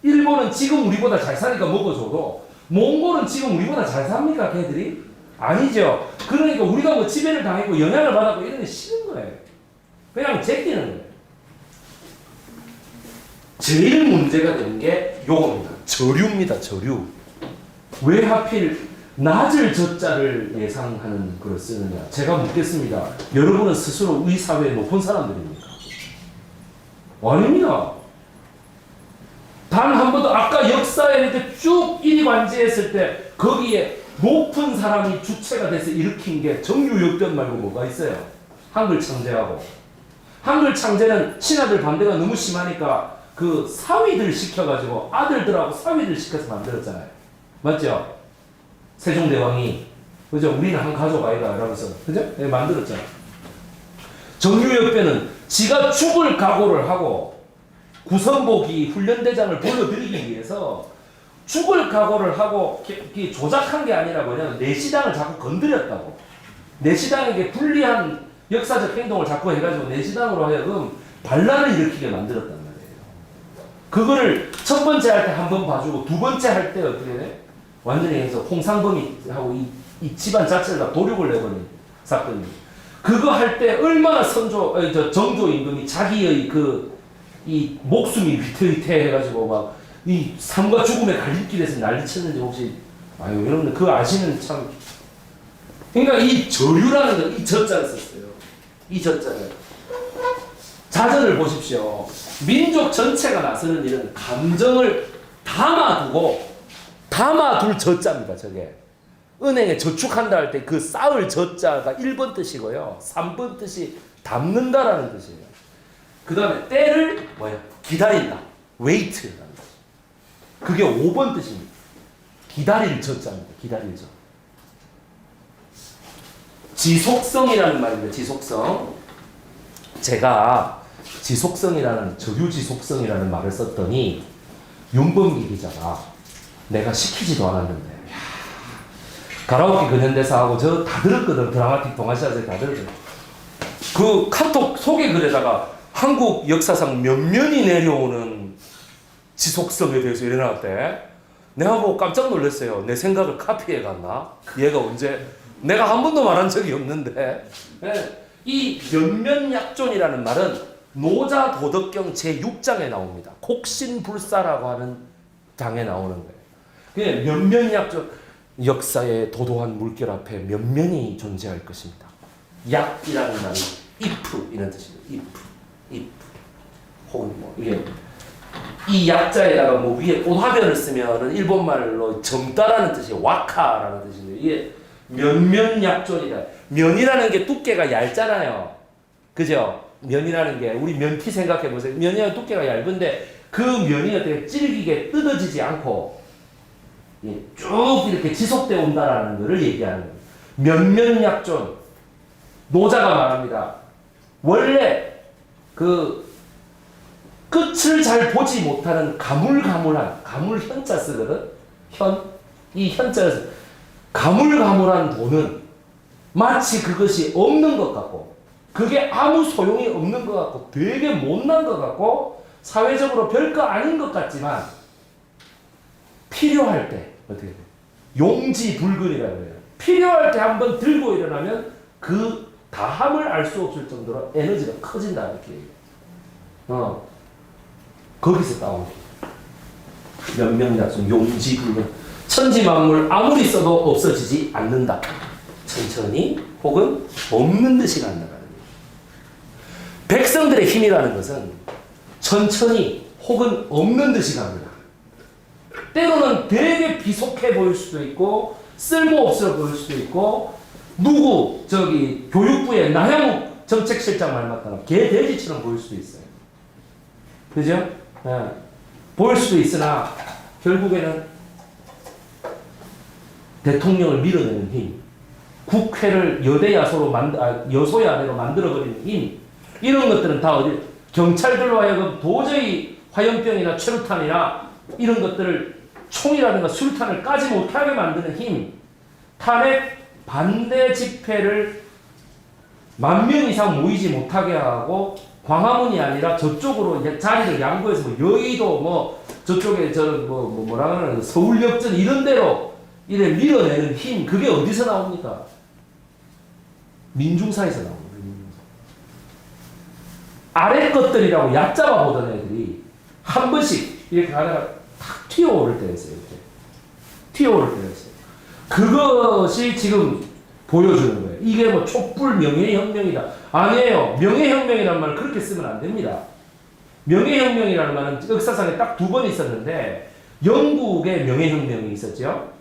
일본은 지금 우리보다 잘 사니까 먹어줘도 몽골은 지금 우리보다 잘 삽니까, 걔들이? 아니죠. 그러니까 우리가 뭐 지배를 당했고 영향을 받았고 이런 게 싫은 거예요. 그냥 제끼는 거예요. 제일 문제가 되는 게 요겁니다. 저류입니다, 저류. 왜 하필 낮을 저자를 예상하는 걸 쓰느냐. 제가 묻겠습니다. 여러분은 스스로 우리 사회에 높은 사람들입니까? 아닙니다. 단 한 번도 아까 역사에 이렇게 쭉 일관지했을 때 거기에 높은 사람이 주체가 돼서 일으킨 게 정유역변 말고 뭐가 있어요? 한글 창제하고. 한글 창제는 신하들 반대가 너무 심하니까 그 사위들 시켜가지고 아들들하고 사위들 시켜서 만들었잖아요. 맞죠? 세종대왕이, 그죠? 우리는 한 가족 아이가 라면서, 그죠? 네, 만들었잖아. 정유역변은 지가 죽을 각오를 하고 구선복이 훈련대장을 불러들이기 위해서 죽을 각오를 하고 조작한 게 아니라 뭐냐면 내시당을 자꾸 건드렸다고. 내시당에게 불리한 역사적 행동을 자꾸 해가지고 내시당으로 하여금 반란을 일으키게 만들었단 말이에요. 그거를 첫 번째 할 때 한 번 봐주고 두 번째 할 때 어떻게 돼? 완전히 해서 홍상범이하고 이 집안 자체를 다 도륙을 내버린 사건이. 그거 할 때 얼마나 정조 임금이 자기의 이 목숨이 위태위태해가지고 막 이 삶과 죽음의 갈림길에서 난리쳤는지 혹시 여러분들 그거 아시는 참. 그러니까 이 저류라는 거, 이 저자를 썼어요. 이 저자를. 자전을 보십시오. 민족 전체가 나서는 일은 감정을 담아둘 저자입니다, 저게. 은행에 저축한다 할 때 그 쌓을 저자가 1번 뜻이고요. 3번 뜻이 담는다라는 뜻이에요. 그 다음에 때를 기다린다. wait라는 뜻. 그게 5번 뜻입니다. 기다릴 저자입니다. 기다릴 저. 지속성이라는 말입니다. 지속성. 제가 지속성이라는, 저유지속성이라는 말을 썼더니 윤범기 기자가 내가 시키지도 않았는데 가라오케 근현대사하고 저 다 들었거든. 드라마틱 동아시아제 다 들었거든. 그 카톡 소개 글에다가 한국 역사상 몇 면이 내려오는 지속성에 대해서 일어났대. 내가 보고 깜짝 놀랐어요. 내 생각을 카피해 갔나? 얘가 언제? 내가 한 번도 말한 적이 없는데. 이 면면약존이라는 말은 노자도덕경 제6장에 나옵니다. 곡신불사라고 하는 장에 나오는 거예요. 그냥 면면약존. 역사의 도도한 물결 앞에 면면이 존재할 것입니다. 약이라는 말은 if 이런 뜻입니다. if 혹은 뭐 이게 이 약자에다가 뭐 위에 꽃화변을 쓰면은 일본 말로 젊다라는 뜻이 와카라는 뜻인데 이게 면면약존이다. 면이라는 게 두께가 얇잖아요. 그죠? 면이라는 게 우리 면티 생각해 보세요. 면이라는 두께가 얇은데 그 면이 어떻게 질기게 뜯어지지 않고 쭉 이렇게 지속되어 온다라는 것을 얘기하는 거예요. 면면약존. 노자가 말합니다. 원래 그 끝을 잘 보지 못하는 가물가물한, 가물 현자 쓰거든. 이 현자에서 가물가물한 돈은 마치 그것이 없는 것 같고 그게 아무 소용이 없는 것 같고 되게 못난 것 같고 사회적으로 별거 아닌 것 같지만 필요할 때 어떻게 돼? 용지불근이라고 해요. 필요할 때 한번 들고 일어나면 그 다함을 알 수 없을 정도로 에너지가 커진다 이렇게 얘기해요. 거기서 따온 게 연명약속 용지불근 천지만물 아무리 써도 없어지지 않는다. 천천히 혹은 없는 듯이 간다는 거예요. 백성들의 힘이라는 것은 천천히 혹은 없는 듯이 갑니다. 때로는 되게 비속해 보일 수도 있고 쓸모없어 보일 수도 있고 교육부의 나향욱 정책실장 말 맞다가 개돼지처럼 보일 수도 있어요. 그죠? 보일 수도 있으나 결국에는 대통령을 밀어내는 힘, 국회를 여소야대로 만들어버리는 힘, 이런 것들은 다 어디 경찰들로 하여금 도저히 화염병이나 최루탄이나 이런 것들을 총이라든가 수류탄을 까지 못하게 만드는 힘, 탄핵 반대 집회를 10,000명 이상 모이지 못하게 하고 광화문이 아니라 저쪽으로 이제 자리를 양보해서 여의도 저쪽에 뭐라 그러는 서울역전 이런 데로 이래 밀어내는 힘, 그게 어디서 나옵니까? 민중사에서 나옵니다. 아래 것들이라고 얕잡아 보던 애들이 한 번씩 이렇게 가다가 탁 튀어오를 때가 있어요. 이렇게. 튀어오를 때가 있어요. 그것이 지금 보여주는 거예요. 이게 촛불 명예혁명이다. 아니에요. 명예혁명이라는 말을 그렇게 쓰면 안 됩니다. 명예혁명이라는 말은 역사상에 딱 2번 있었는데 영국의 명예혁명이 있었죠.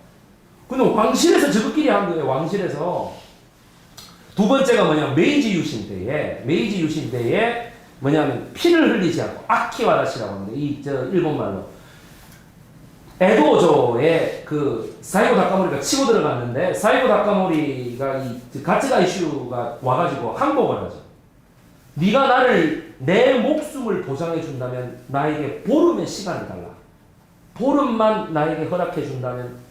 근데 왕실에서 저것끼리 한 거예요. 왕실에서. 2번째가 뭐냐면 메이지 유신 때에 뭐냐면 피를 흘리지 않고 아키와다시라고 하는데 일본말로 에도조에 사이고 다카모리가 치고 들어갔는데 사이고 다카모리가 가츠가 이슈가 와가지고 항복을 하죠. 네가 내 목숨을 보장해 준다면 나에게 보름의 시간을 달라. 보름만 나에게 허락해 준다면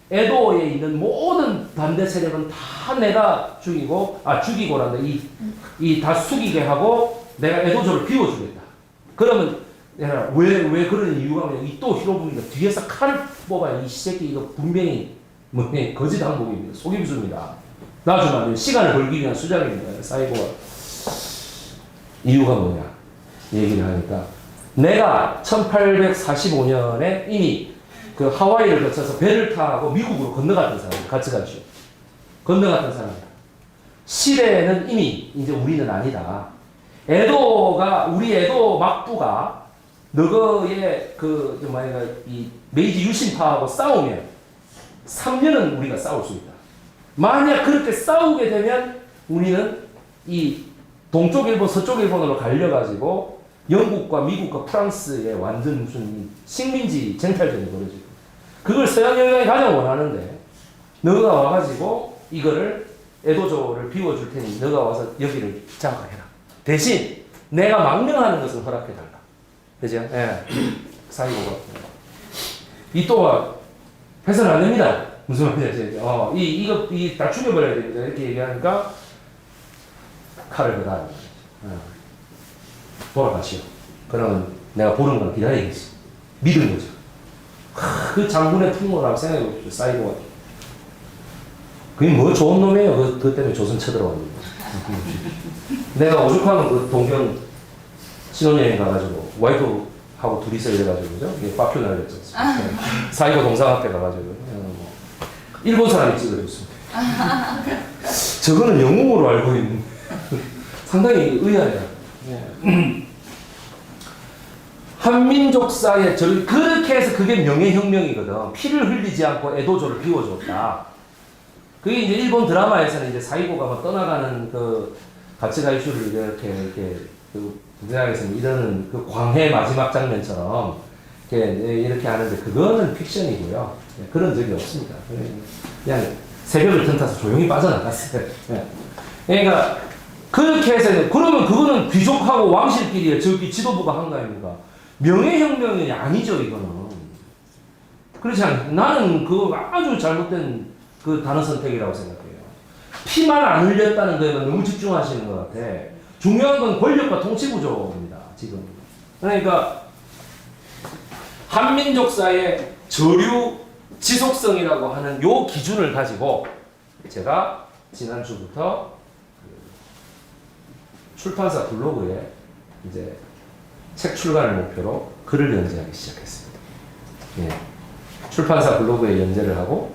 에도에 있는 모든 반대 세력은 다 내가 죽이고란다. 다 숙이게 하고 내가 에도조를 비워주겠다. 그러면 왜 그런 이유가 뭐냐? 또 히로부미가 뒤에서 칼을 뽑아요. 이 새끼 이거 분명히 거짓 항복입니다. 속임수입니다. 놔주면 시간을 벌기 위한 수작입니다. 사이고가 이유가 뭐냐? 얘기를 하니까 내가 1845년에 이미 하와이를 거쳐서 배를 타고 미국으로 건너갔던 사람, 같이 가죠. 건너갔던 사람. 시대는 이미 이제 우리는 아니다. 우리 에도 막부가 너거의 이 메이지 유신파하고 싸우면 3년은 우리가 싸울 수 있다. 만약 그렇게 싸우게 되면 우리는 이 동쪽 일본, 서쪽 일본으로 갈려가지고 영국과 미국과 프랑스의 완전 무슨 식민지 쟁탈전이 벌어지고 그걸 서양 영향이 가장 원하는데 너가 와가지고 이거를 에도조를 비워줄 테니 너가 와서 여기를 장악해라. 대신 내가 망명하는 것을 허락해달라. 그죠? 예. 사이고가. 이 또한 해서는 안 됩니다. 무슨 말인지 알죠? 이거 다 죽여버려야 됩니다. 이렇게 얘기하니까 칼을 그다 돌아가시오. 그러면 내가 보는 걸 기다리겠어. 믿은 거죠. 그 장군의 풍모라고 생각해 보십시오. 사이고가. 그게 좋은 놈이에요. 그것 때문에 조선 쳐들어왔는데. 내가 오죽하면 동경 신혼여행 가가지고 와이프하고 둘이서 이래가지고 그죠? 이게 빠큐 날렸죠. 사이고 동상학회 가가지고 일본 사람이 찍어줬습니다. 저거는 영웅으로 알고 있는 상당히 의아해요. 한민족사에 그렇게 해서 그게 명예혁명이거든. 피를 흘리지 않고 에도조를 비워줬다. 그게 이제 일본 드라마에서는 이제 사이고가 떠나가는 가치가 이슈를 이렇게 대학에서는 이러는 광해 마지막 장면처럼 이렇게 하는데 그거는 픽션이고요. 그런 적이 없습니다. 그냥 새벽을 틈타서 조용히 빠져나갔어요. 그러니까 그렇게 해서 그러면 그거는 귀족하고 왕실끼리 저기 지도부가 한 거 아닙니까? 명예혁명이 아니죠 이거는. 그렇지 않아요. 나는 그 아주 잘못된 그 단어 선택이라고 생각해요. 피만 안 흘렸다는 거에만 너무 집중하시는 것 같아. 중요한 건 권력과 통치 구조입니다. 지금. 그러니까 한민족사의 저류 지속성이라고 하는 요 기준을 가지고 제가 지난주부터 그 출판사 블로그에 이제 책 출간을 목표로 글을 연재하기 시작했습니다. 예. 출판사 블로그에 연재를 하고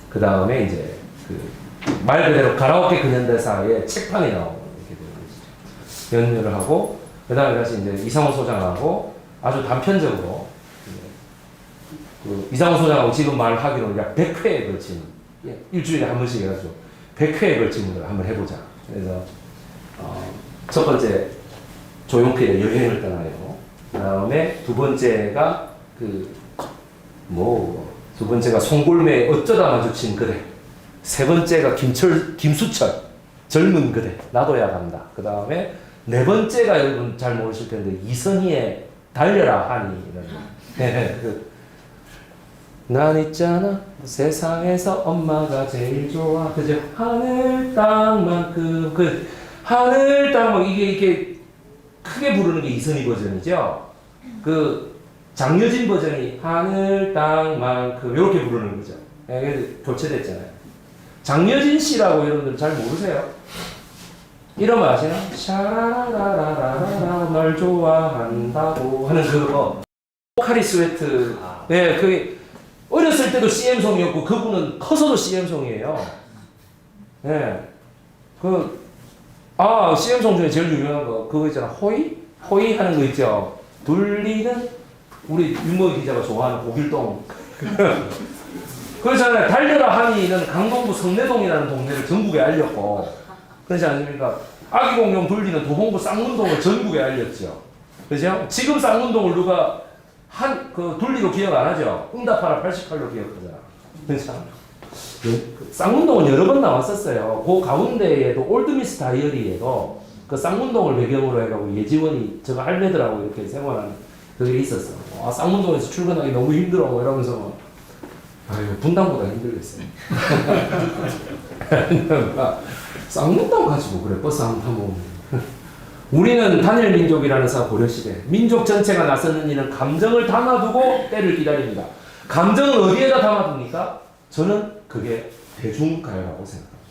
그 다음에 이제 그 말 그대로 가라오케 근현대사의 책판이 나오고 이렇게 되는 것이죠. 연재를 하고 그 다음에 다시 이제 이상호 소장하고 아주 단편적으로 그 이상호 소장하고 지금 말하기로 약 100회에 걸친 일주일에 한 번씩 해가지고 100회에 걸친 걸 한번 해보자. 그래서 첫 번째 조용필의 여행을 떠나요. 그 다음에 두 번째가 두 번째가 송골매의 어쩌다 마주친 그대. 세 번째가 김수철 젊은 그대 나도야 간다. 그 다음에 네 번째가 여러분 잘 모르실 텐데 이선희의 달려라 하니라는 난 있잖아 세상에서 엄마가 제일 좋아 그죠? 하늘 땅만큼 그 하늘 땅만 이게 크게 부르는 게 이선희 버전이죠. 그 장여진 버전이 하늘 땅만큼 이렇게 부르는 거죠. 교체됐잖아요. 장여진 씨라고 여러분들 잘 모르세요? 이러면 아시나? 샤라라라라라라 널 좋아한다고 하는 그거 포카리 스웨트 네, 그게 어렸을 때도 CM송이었고 그분은 커서도 CM송이에요. 네. CM송 중에 제일 유명한 거 그거 있잖아. 호이 하는 거 있죠. 둘리는 우리 윤모희 기자가 좋아하는 고길동 그렇잖아요. 달려라 하니는 강동구 성내동이라는 동네를 전국에 알렸고 그렇지 않습니까? 아기공룡 돌리는 도봉구 쌍문동을 전국에 알렸죠. 그죠? 지금 쌍문동을 누가 돌리로 기억 안 하죠? 응답하라 88로 기억하잖아. 그렇죠? 쌍문동은 여러 번 나왔었어요. 그 가운데에도 올드미스 다이어리에도 그 쌍문동을 배경으로 해가지고 예지원이 저거 할매들하고 이렇게 생활하는 그게 있었어. 쌍문동에서 출근하기 너무 힘들어 이러면서 아유 분당보다 힘들겠어요. 쌍문동 가지고 그래 버스 한번 타고 우리는 단일 민족이라는 사 고려시대 민족 전체가 나서는 이는 감정을 담아두고 때를 기다립니다. 감정을 어디에다 담아둡니까? 저는 그게 대중가요라고 생각합니다.